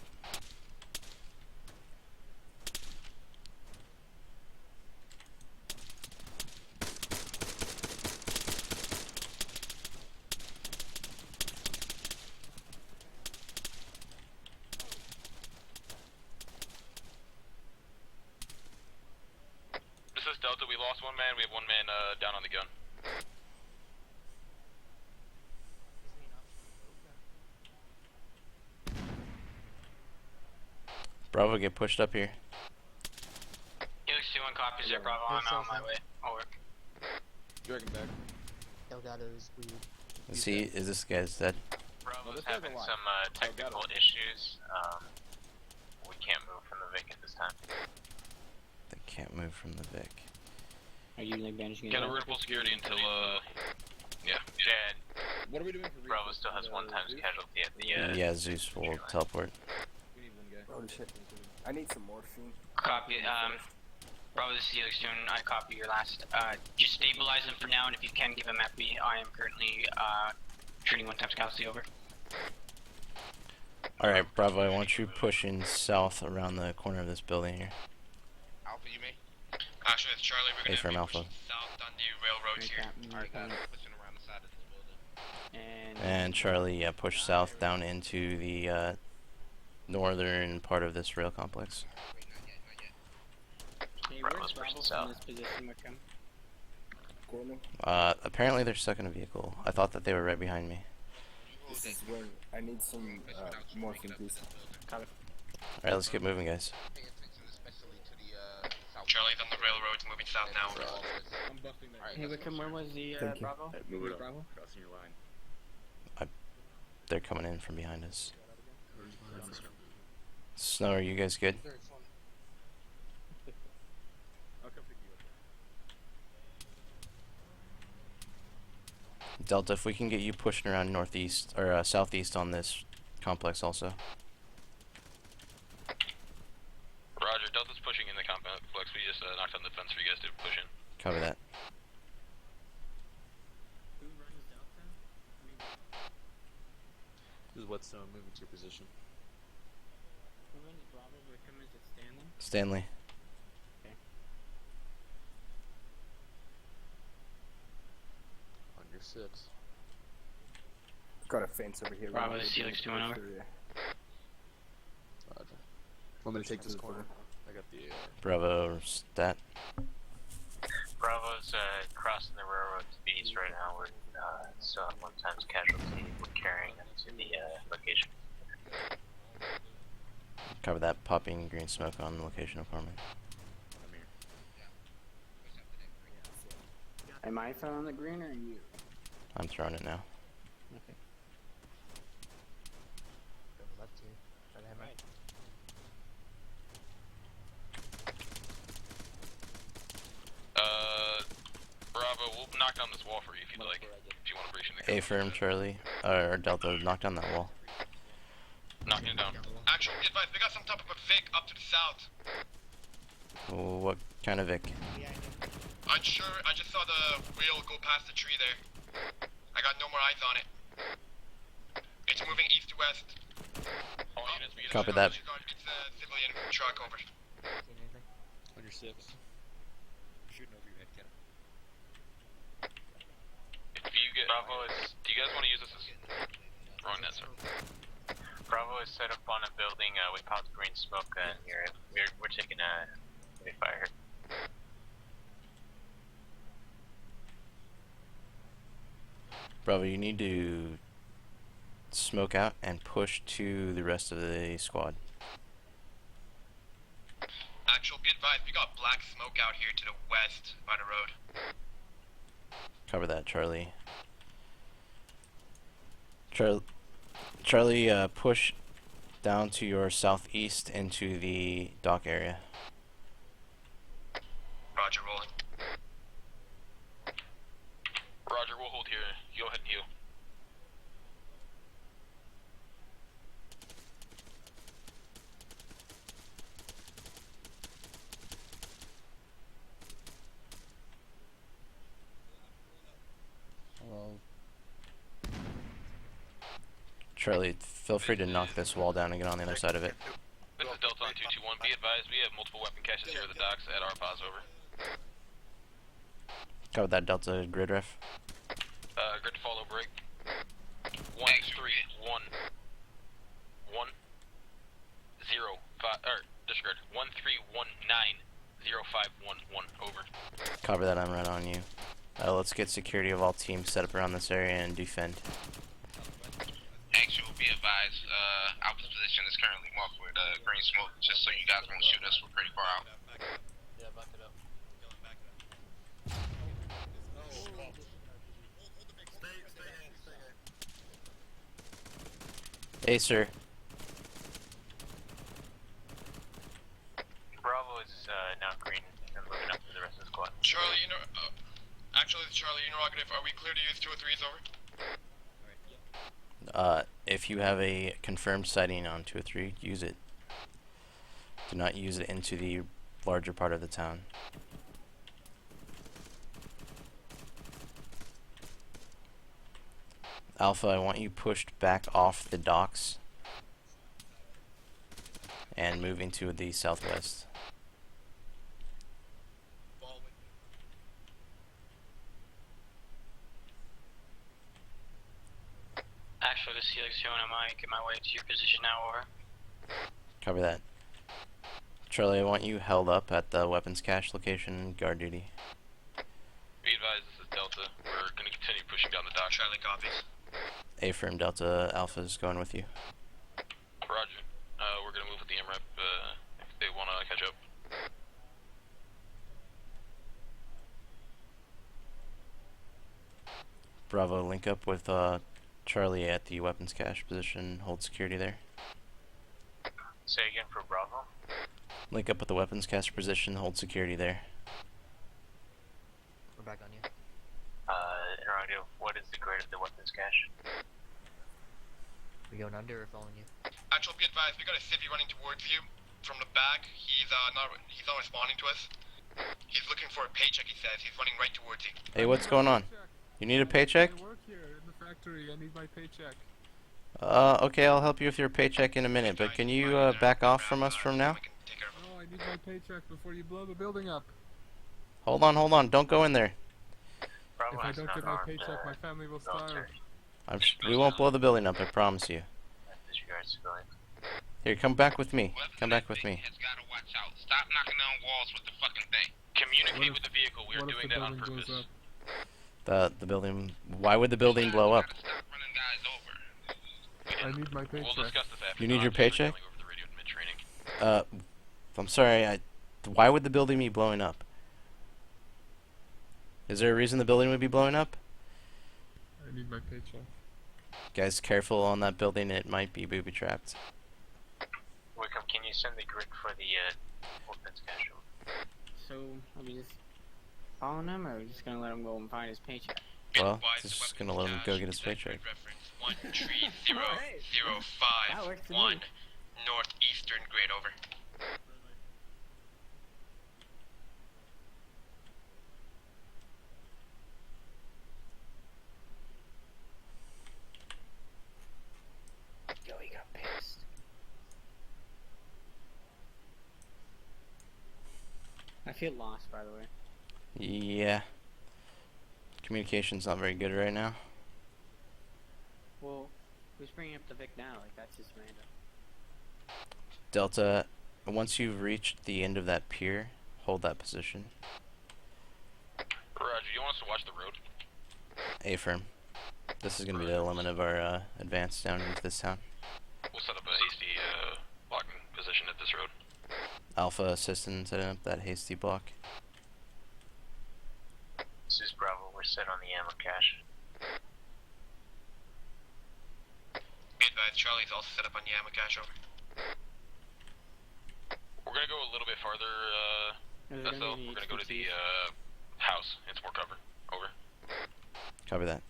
This is Delta, we lost one man, we have one man down on the gun. Bravo, get pushed up here. Helix 2-1 copies there, Bravo, I'm on my way. Over. Dragon back. Delgado's weed. Is he? Is this guy's dead? Bravo's having some technical issues. We can't move from the Vic at this time. They can't move from the Vic. Are you like banishing it? Get a ripple security until, yeah. Dead. What are we doing for Bravo still has 1 times casualty at the, Yeah, Zeus will teleport. We need one guy. Holy shit. I need some morphine. Copy, Bravo, this is Helix 2-1, I copy your last. Just stabilize them for now, and if you can, give them FB. I am currently, treating 1 times casualty, over. Alright, Bravo, I want you pushing south around the corner of this building here. Alpha, you may? Actually, it's Charlie, we're A gonna firm be Alpha. pushing south on the railroads here. Alright, guys, pushing around the side of this building. And Charlie, yeah, push south down into the northern part of this rail complex. Hey, where's Bravo from this position with him? Apparently they're stuck in a vehicle. I thought that they were right behind me. This is where I need some morphine, please. Alright, let's get moving, guys. Pay attention especially to the, south. Charlie's on the railroads, moving south now. I'm buffing that. Hey, Wickham, where was the, Thank you. Bravo? Move it up. Bravo? Crossing your line. They're coming in from behind us. Snow, are you guys good? I'll come pick you up. Delta, if we can get you pushing around northeast or southeast on this complex also. Roger, Delta's pushing in the complex, we just knocked on the fence for you guys to push in. Cover that. Who runs Delta? I mean, This is Whetstone, moving to your position. who runs Bravo? Wickham, is it Stanley? Stanley. On your 6. Got a fence over here. Bravo, this is Helix 2-1, over. Roger. Want me to take this corner? I got the Bravo, stat. Bravo's, crossing the railroad to the east right now. We're, still at 1 times casualty. We're carrying them to the, location. Cover that. Popping green smoke on the location apartment. I'm here. Am I filling the green or you? I'm throwing it now. Okay. Go left here. Try to have right. Bravo, we'll knock down this wall for you if you'd like. If you want to breach in the A firm, Charlie, or Delta, knock down that wall. knocking it down. Actual, be advised, we got some type of a Vic up to the south. What kind of Vic? I'm sure, I just saw the wheel go past the tree there. I got no more eyes on it. It's moving east to west. All units, we get Copy that. It's a civilian truck over. On your six. Shooting over your head, Ken. If you get Bravo, do you guys want to use this as wrong net, sir? Bravo is set up on a building with hot green smoke near it. We're taking a fire here. Bravo, you need to smoke out and push to the rest of the squad. Actual, be advised, we got black smoke out here to the west by the road. Cover that, Charlie. Charlie, push down to your southeast into the dock area. Roger, rolling. Roger, we'll hold here. You go ahead and heal. Well, Charlie, feel free to knock this wall down and get on the other side of it. This is Delta on 221. Be advised, we have multiple weapon caches here at the docks at our pause over. Cover that Delta grid ref. Grid to follow break. 131 disregard. 13190511 over. Cover that, I'm right on you. Let's get security of all teams set up around this area and defend. Actual, be advised, our position is currently marked with green smoke, just so you guys won't shoot us. We're pretty far out. Yeah, back it up. Hey, sir. Bravo is now green and moving up to the rest of the squad. Charlie, actually, Charlie, interrogative, are we clear to use 203s over? If you have a confirmed sighting on 203, use it. Do not use it into the larger part of the town. Alpha, I want you pushed back off the docks and moving to the southwest. Actually, this is Helix 2 and I get my way to your position now, over. Cover that. Charlie, I want you held up at the weapons cache location, guard duty. Be advised, this is Delta. We're going to continue pushing down the dock. Charlie copies. Affirm, Delta Alpha is going with you. Roger. We're going to move with the MREP if they want to catch up. Bravo, link up with Charlie at the weapons cache position, hold security there. Say again for Bravo. Link up with the weapons cache position, hold security there. We're back on you. Interrogative, what is the grade of the weapons cache? We going under or following you? Actual, be advised, we got a civvy running towards you from the back. He's not responding to us. He's looking for a paycheck, he says. He's running right towards you. Hey, what's going on? You need a paycheck? I work here in the factory. I need my paycheck. Okay, I'll help you with your paycheck in a minute, but can you back off from us from now? No, I need my paycheck before you blow the building up. Hold on, don't go in there. If I don't get my paycheck, my family will starve. We won't blow the building up, I promise you. Disregard civilian. Here, come back with me. Come back with me. Has gotta watch out. Stop knocking down walls with the fucking thing. Communicate with the vehicle. We are doing that on building purpose. blows The building. Why would the building blow up? Stop running guys over. I need my We'll paycheck. discuss this after. You need your Not after paycheck? yelling over the radio in mid-training. I'm sorry. Why would the building be blowing up? Is there a reason the building would be blowing up? I need my paycheck. Guys, careful on that building. It might be booby trapped. Wickham, can you send the grid for the weapons cache? So, are we just following him, or are we just gonna let him go and find his paycheck? Well, just gonna let him go get his paycheck. 13005 northeastern grade, over. feel lost, by the way. Yeah. Communication's not very good right now. Well, who's bringing up the Vic now? Like, that's just random. Delta, once you've reached the end of that pier, hold that position. Roger, you want us to watch the road? A-firm. This is going to be the limit of our advance down into this town. We'll set up a hasty blocking position at this road. Alpha assistant setting up that hasty block. This is Bravo. We're set on the ammo cache. Be advised, Charlie's also set up on the ammo cache, over. We're gonna go a little bit farther, SL. We're gonna go to the house. It's more cover. Over. Copy that.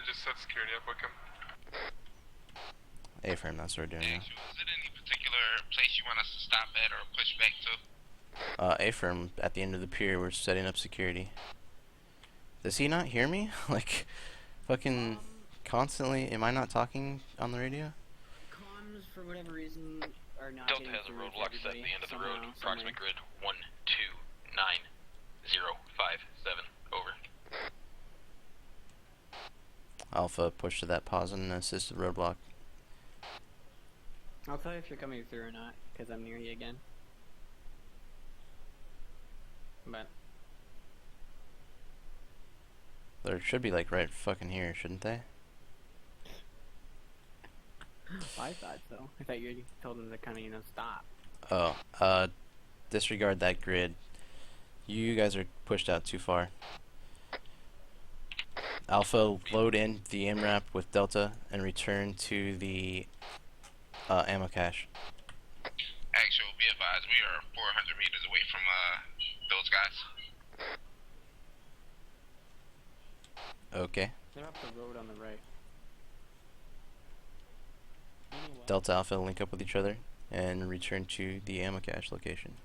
Just set security up, Wickham. A-firm, that's what we're doing now. Is it any particular place you want us to stop at or push back to? A-firm, at the end of the pier, we're setting up security. Does he not hear me? Like, fucking constantly, am I not talking on the radio? Comms, for whatever reason, are not Delta getting has a through roadblock to set at the end of the road. somehow, Approximate somewhere. grid 129057. Over. Alpha, push to that pause and assist the roadblock. I'll tell you if you're coming through or not, because I'm near you again. But There should be, like, right fucking here, shouldn't they? I thought so. I thought you told them to kind of, stop. Oh, disregard that grid. You guys are pushed out too far. Alpha, load in the MRAP with Delta and return to the ammo cache. Actual, be advised, we are 400 meters away from those guys. Okay. They're up the road on the right. Delta Alpha link up with each other and return to the ammo cache location.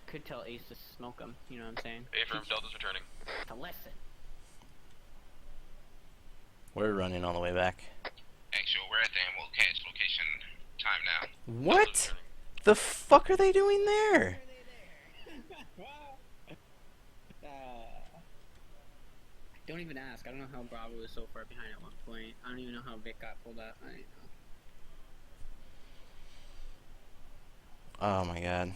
Could tell Ace to smoke them, you know what I'm saying? A-firm, Delta's returning. It's a lesson. We're running all the way back. Actual, we're at the ammo cache location time now. What? The fuck are they doing there? Don't even ask. I don't know how Bravo was so far behind at one point. I don't even know how Vic got pulled up. I don't know. Oh my god.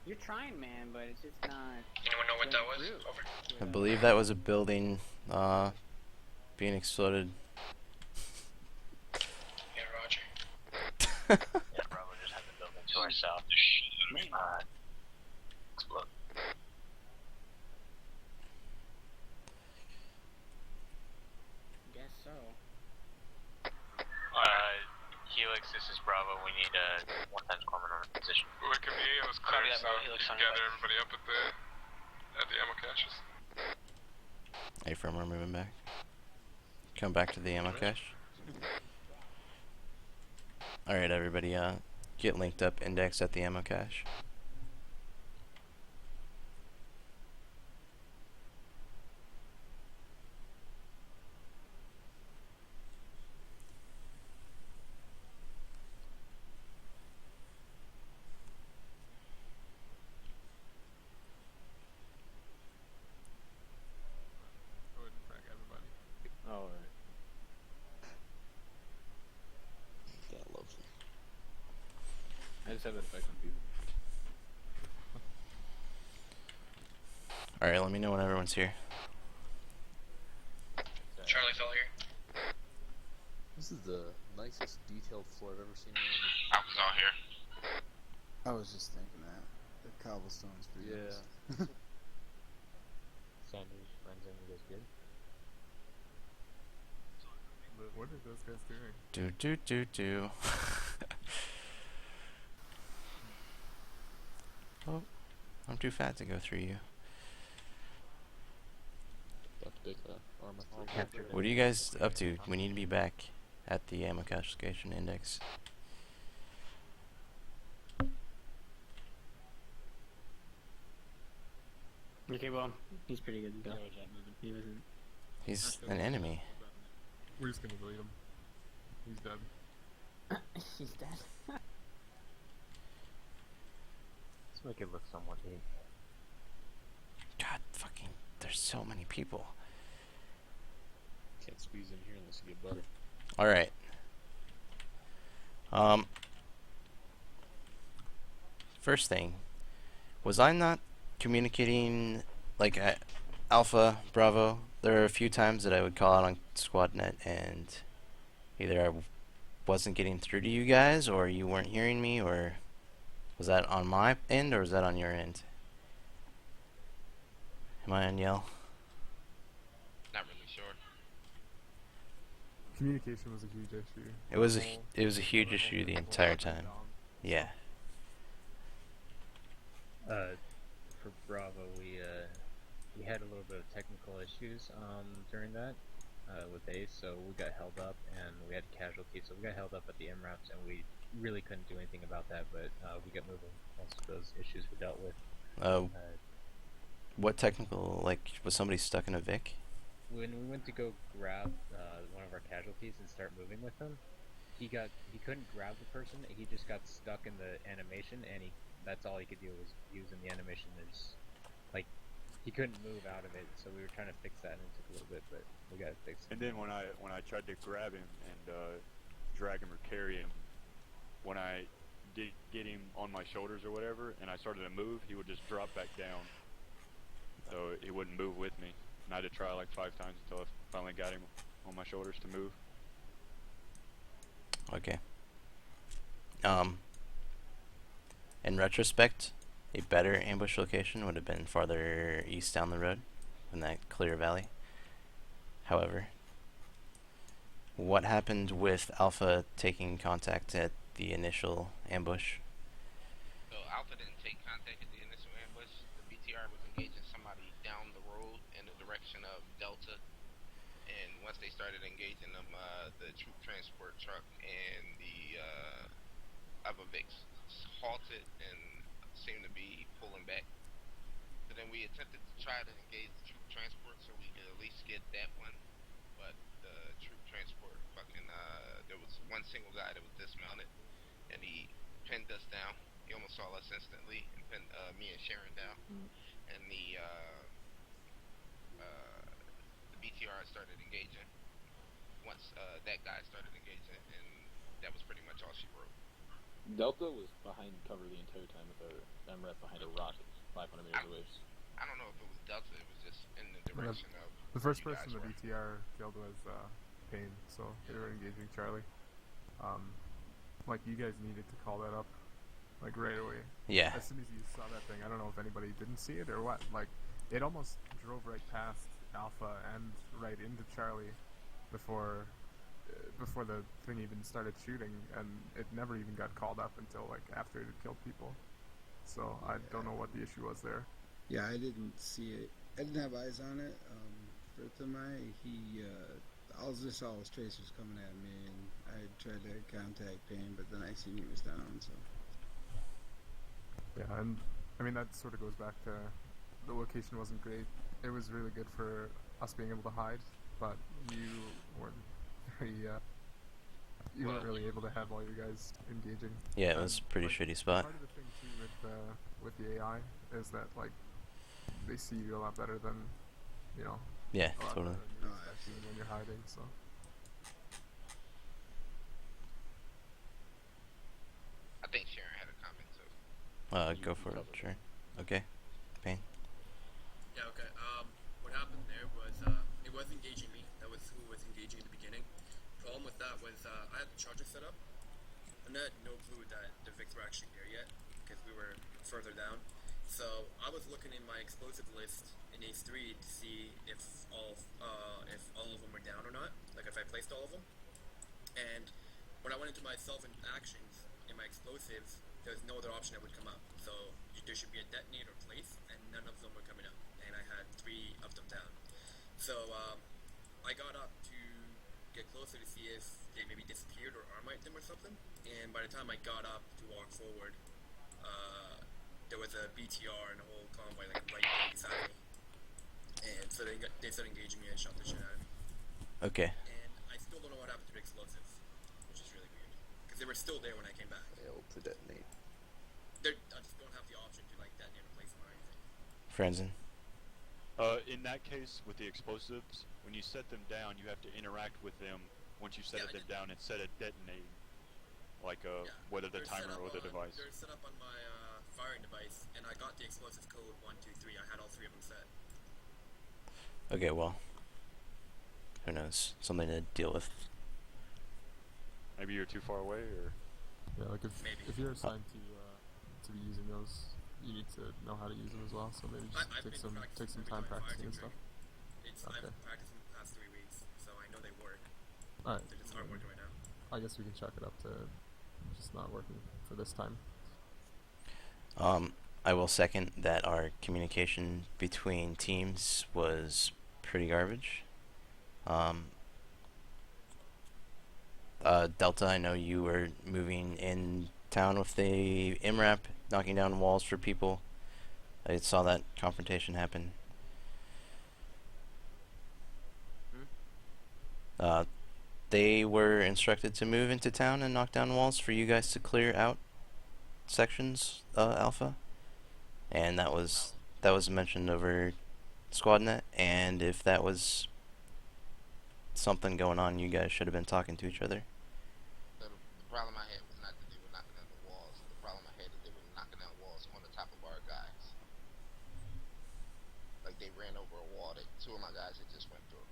You're trying, man, but it's just not. Anyone know what that was? Over. I believe that was a building being exploded. Yeah, Roger. Yeah, Bravo just had the building to our south. Explode. Guess so. Helix, this is Bravo. We need a one-time corner on position. Wickham, it was clear, Copy that, so Bravo. you Helix can on your gather way. everybody up at the ammo caches. A-firm, we're moving back. Come back to the ammo cache. Alright, everybody, get linked up, index at the ammo cache. Go ahead and frag everybody. Alright. That lovely. I just have that effect on people. Alright, let me know when everyone's here. Charlie's all here. This is the nicest detailed floor I've ever seen. I was all here. I was just thinking that. The cobblestone's pretty nice. Sanders, Renzo, you guys good? What are those guys doing? Do. Oh, I'm too fat to go through you. What are you guys up to? We need to be back at the ammo cache location index. Okay, well, he's pretty good to go. He wasn't. He's an enemy. We're just gonna delete him. He's dead. He's dead. Let's make it look somewhat neat. God fucking, there's so many people. Can't squeeze in here unless you get butter. Alright. First thing, was I not communicating, like, Alpha, Bravo? There are a few times that I would call out on SquadNet and either I wasn't getting through to you guys, or you weren't hearing me, or was that on my end, or was that on your end? Am I on yell? Not really sure. Communication was a huge issue. It was a huge issue the entire time. Yeah. For Bravo, we had a little bit of technical issues during that with Ace, so we got held up and we had casualties. So we got held up at the MRAPs, and we really couldn't do anything about that. But we got moving once those issues were dealt with. What technical? Like, was somebody stuck in a Vic? When we went to go grab one of our casualties and start moving with him, he couldn't grab the person. He just got stuck in the animation, and that's all he could do was use in the animation. There's like he couldn't move out of it, so we were trying to fix that, and it took a little bit, but we got it fixed. And then when I tried to grab him and drag him or carry him, when I did get him on my shoulders or whatever, and I started to move, he would just drop back down. So he wouldn't move with me. And I had to try like 5 times until I finally got him on my shoulders to move. Okay. In retrospect, a better ambush location would have been farther east down the road in that clear valley. However, what happened with Alpha taking contact at the initial ambush? So Alpha didn't take contact at the initial ambush. The BTR was engaging somebody down the road in the direction of Delta. And once they started engaging them, the troop transport truck and the other Vics halted and seemed to be pulling back. So then we attempted to try to engage the troop transport so we could at least get that one. But the troop transport fucking, there was one single guy that was dismounted and he pinned us down. He almost saw us instantly and pinned me and Sharon down. And the BTR started engaging. Once that guy started engaging, and that was pretty much all she wrote. Delta was behind cover the entire time with our MREP behind a rock 500 meters away. I don't know if it was Delta, it was just in the direction of the first you person guys the were. BTR killed was Payne, so they were engaging Charlie. Like, you guys needed to call that up, like, right away. Yeah. As soon as you saw that thing, I don't know if anybody didn't see it or what. Like, it almost drove right past Alpha and right into Charlie before the thing even started shooting, and it never even got called up until like after it had killed people. So I don't know what the issue was there. Yeah, I didn't see it. I didn't have eyes on it. Firtamai, all I just saw was tracers coming at me, and I tried to contact Payne, but then I seen he was down, so. Yeah, and I mean that sort of goes back to the location wasn't great. It was really good for us being able to hide, but you weren't very, you weren't really able to have all you guys engaging. Yeah, it was a pretty shitty spot. Part of the thing too with the AI is that like they see you a lot better than, you know. Yeah, a lot totally. better than you're expecting when you're hiding, so. I think Sharon had a comment too. Go for it, sure. Okay, Payne. Yeah, okay. What happened there was, it was engaging me. That was who was engaging in the beginning. Problem with that was, I had the charger set up, and I had no clue that the Vics were actually there yet, because we were further down. So I was looking in my explosive list in Ace 3 to see if all of them were down or not, like if I placed all of them. And when I went into my self actions in my explosives, there was no other option that would come up. So there should be a detonator place, and none of them were coming up. And I had 3 of them down. So I got up to get closer to see if they maybe disappeared or armite them or something. And by the time I got up to walk forward, there was a BTR and a whole convoy like right beside me. And so they started engaging me and shot the shit out of me. Okay. And I still don't know what happened to the explosives, which is really weird. Because they were still there when I came back. Failed to detonate. I just don't have the option to like detonate or place them or anything. Frenzen. In that case, with the explosives, when you set them down, you have to interact with them once you set them down instead of detonating. Like whether the timer or the device. They're set up on my firing device, and I got the explosive code 1, 2, 3. I had all 3 of them set. Okay, well, who knows? Something to deal with. Maybe you're too far away, or Yeah, like if you're assigned to be using those, you need to know how to use them as well. So maybe just take some time practicing and stuff. I've been practicing the past 3 weeks, so I know they work. All right. They just aren't working right now. I guess we can chalk it up to just not working for this time. I will second that our communication between teams was pretty garbage. Delta, I know you were moving in town with the MRAP, knocking down walls for people. I saw that confrontation happen. They were instructed to move into town and knock down walls for you guys to clear out sections, Alpha. And that was mentioned over SquadNet, and if that was something going on, you guys should have been talking to each other. The problem I had was not that they were knocking down the walls. The problem I had is they were knocking down walls on the top of our guys. Like they ran over a wall that 2 of my guys had just went through.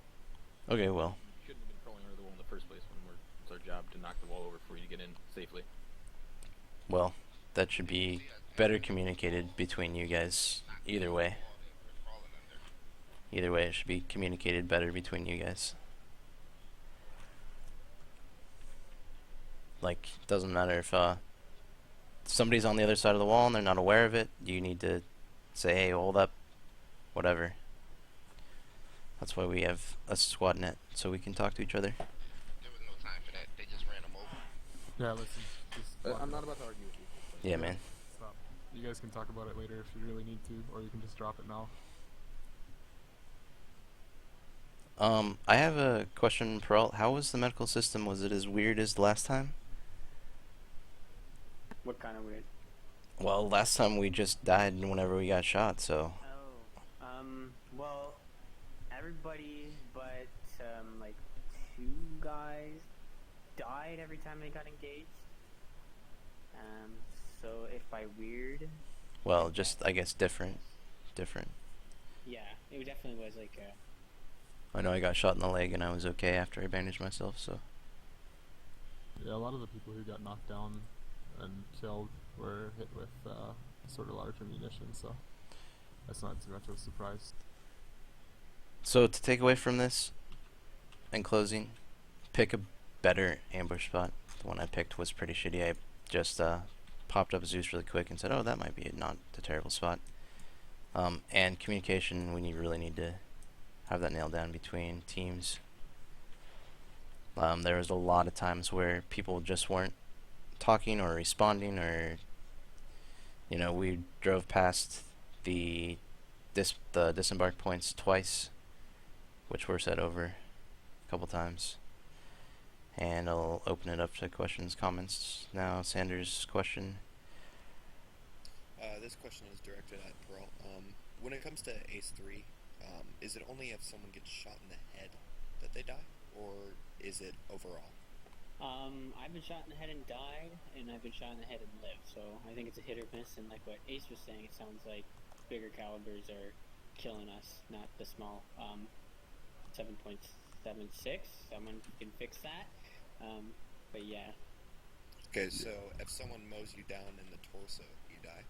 Okay, well. Shouldn't have been crawling under the wall in the first place when it's our job to knock the wall over for you to get in safely. Well, that should be better communicated between you guys. Either way. Either way, it should be communicated better between you guys. Like, doesn't matter if somebody's on the other side of the wall and they're not aware of it, you need to say, hey, hold up, whatever. That's why we have a squad net, so we can talk to each other. There was no time for that. They just ran them over. Yeah, listen. I'm not about to argue with you. Yeah, man. Stop. You guys can talk about it later if you really need to, or you can just drop it now. I have a question, Peralt. How was the medical system? Was it as weird as the last time? What kind of weird? Well, last time we just died whenever we got shot, so... Well, everybody but, like, 2 guys died every time they got engaged. So if by weird... Well, just, I guess, different. Yeah, it definitely was like I know I got shot in the leg and I was okay after I bandaged myself, so... Yeah, a lot of the people who got knocked down and killed were hit with sort of larger munitions, so that's not too much of a surprise. So to take away from this, in closing, pick a better ambush spot. The one I picked was pretty shitty. I just popped up Zeus really quick and said, oh, that might be not a terrible spot. And communication, really need to have that nailed down between teams. There was a lot of times where people just weren't talking or responding, or we drove past the disembark points twice, which were set over a couple times. And I'll open it up to questions, comments now. Sanders' question. This question is directed at Pearl. When it comes to Ace 3, is it only if someone gets shot in the head that they die, or is it overall? I've been shot in the head and died, and I've been shot in the head and lived, so I think it's a hit or miss, and like what Ace was saying, it sounds like bigger calibers are killing us, not the small 7.76. Someone can fix that, but yeah. Okay, so if someone mows you down in the torso, you die?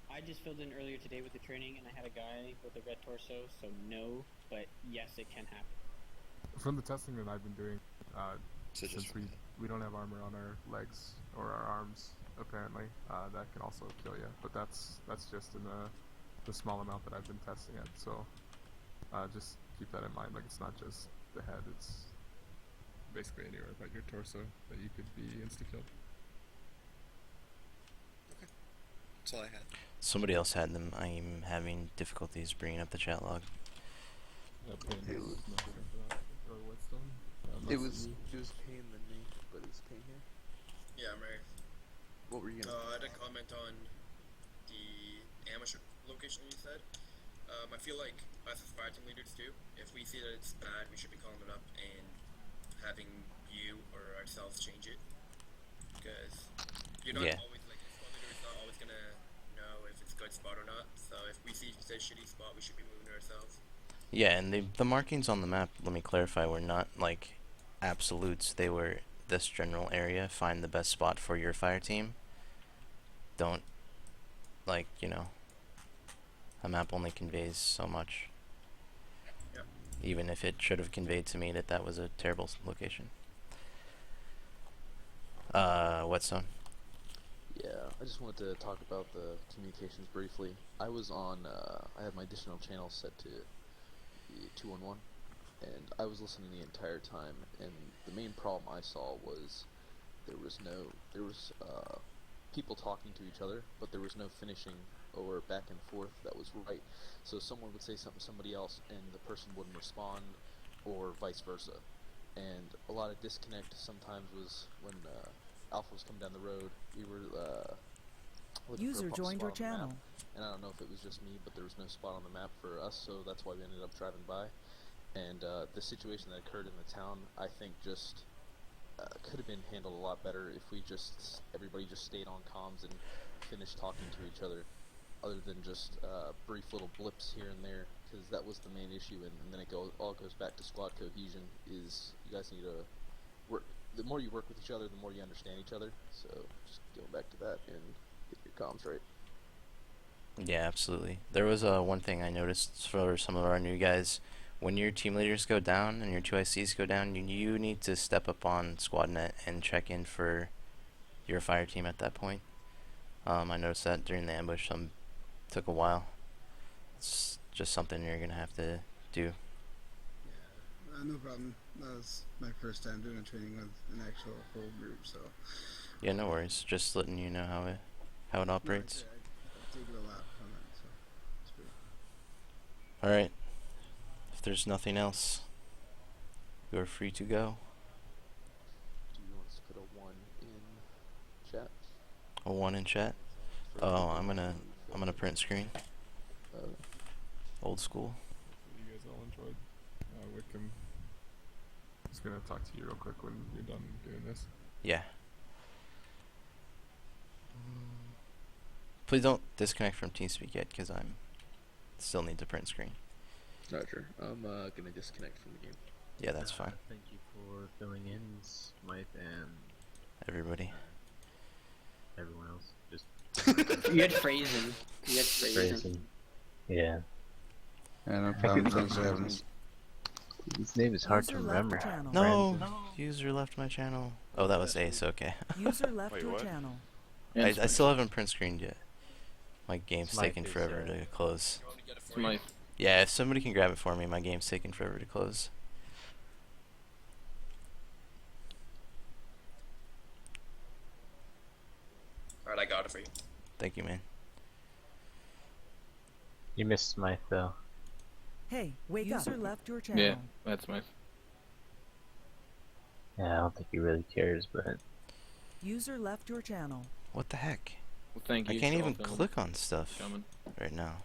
I just filled in earlier today with the training, and I had a guy with a red torso, so no, but yes, it can happen. From the testing that I've been doing, So since we don't have armor on our legs or our arms, apparently, that can also kill you. But that's just in the small amount that I've been testing it. So just keep that in mind. Like, it's not just the head; it's basically anywhere but your torso that you could be insta-killed. Okay, that's all I had. Somebody else had them. I'm having difficulties bringing up the chat log. It was Payne the name, but is Payne here? Yeah, I'm right. What were you gonna I had a comment on the amateur location you said. I feel like us as fire team leaders too, if we see that it's bad, we should be calling it up and having you or ourselves change it. Because you're not always, like, a squad leader is not always gonna know if it's a good spot or not. So if we see it's a shitty spot, we should be moving it ourselves. Yeah, and the markings on the map, let me clarify, were not like absolutes. They were this general area. Find the best spot for your fire team. Don't, like, you know, a map only conveys so much. Yep. Even if it should have conveyed to me that that was a terrible location. What zone? Yeah, I just wanted to talk about the communications briefly. I was on, I had my additional channel set to 211, and I was listening the entire time, and the main problem I saw was there was people talking to each other, but there was no finishing or back and forth that was right. So someone would say something to somebody else, and the person wouldn't respond, or vice versa. And a lot of disconnect sometimes was when Alpha was coming down the road. We were looking for a joined your spot on the channel. map. And I don't know if it was just me, but there was no spot on the map for us, so that's why we ended up driving by. And the situation that occurred in the town, I think just could have been handled a lot better if everybody just stayed on comms and finished talking to each other, other than just brief little blips here and there, because that was the main issue. And then it all goes back to squad cohesion. Is you guys need to work. The more you work with each other, the more you understand each other. So just going back to that and get your comms right. Yeah, absolutely. There was one thing I noticed for some of our new guys. When your team leaders go down and your 2 ICs go down, you need to step up on SquadNet and check in for your fire team at that point. I noticed that during the ambush, took a while. It's just something you're gonna have to do. Yeah, no problem. That was my first time doing a training with an actual whole group, so. Yeah, no worries. Just letting you know how it operates. No, I take it a lot from it, so it's great. All right. If there's nothing else, you're free to go. Do you want us to put a 1 in chat? A 1 in chat. Oh, I'm gonna print screen. Old school. You guys all enjoyed. Wickham. Just gonna talk to you real quick when you're done doing this. Yeah. Please don't disconnect from TeamSpeak yet, because I'm still need to print screen. Roger. I'm gonna disconnect from the game. Yeah, that's fine. Thank you for filling in, Smythe, and everybody. Everyone else. Just you had phrasing. You had phrasing. Yeah. Yeah, no problem. Thanks for having us. His name is hard to remember. No. User left my channel. Oh, that was Ace. Okay. User left your channel. I still haven't print screened yet. My game's taking forever to close. Yeah, if somebody can grab it for me, my game's taking forever to close. Alright, I got it for you. Thank you, man. You missed Smythe, though. Hey, wake up. User left your channel. Yeah, that's Smythe. Yeah, I don't think he really cares, but... User left your channel. What the heck? Well, thank you. I can't even click on stuff right now.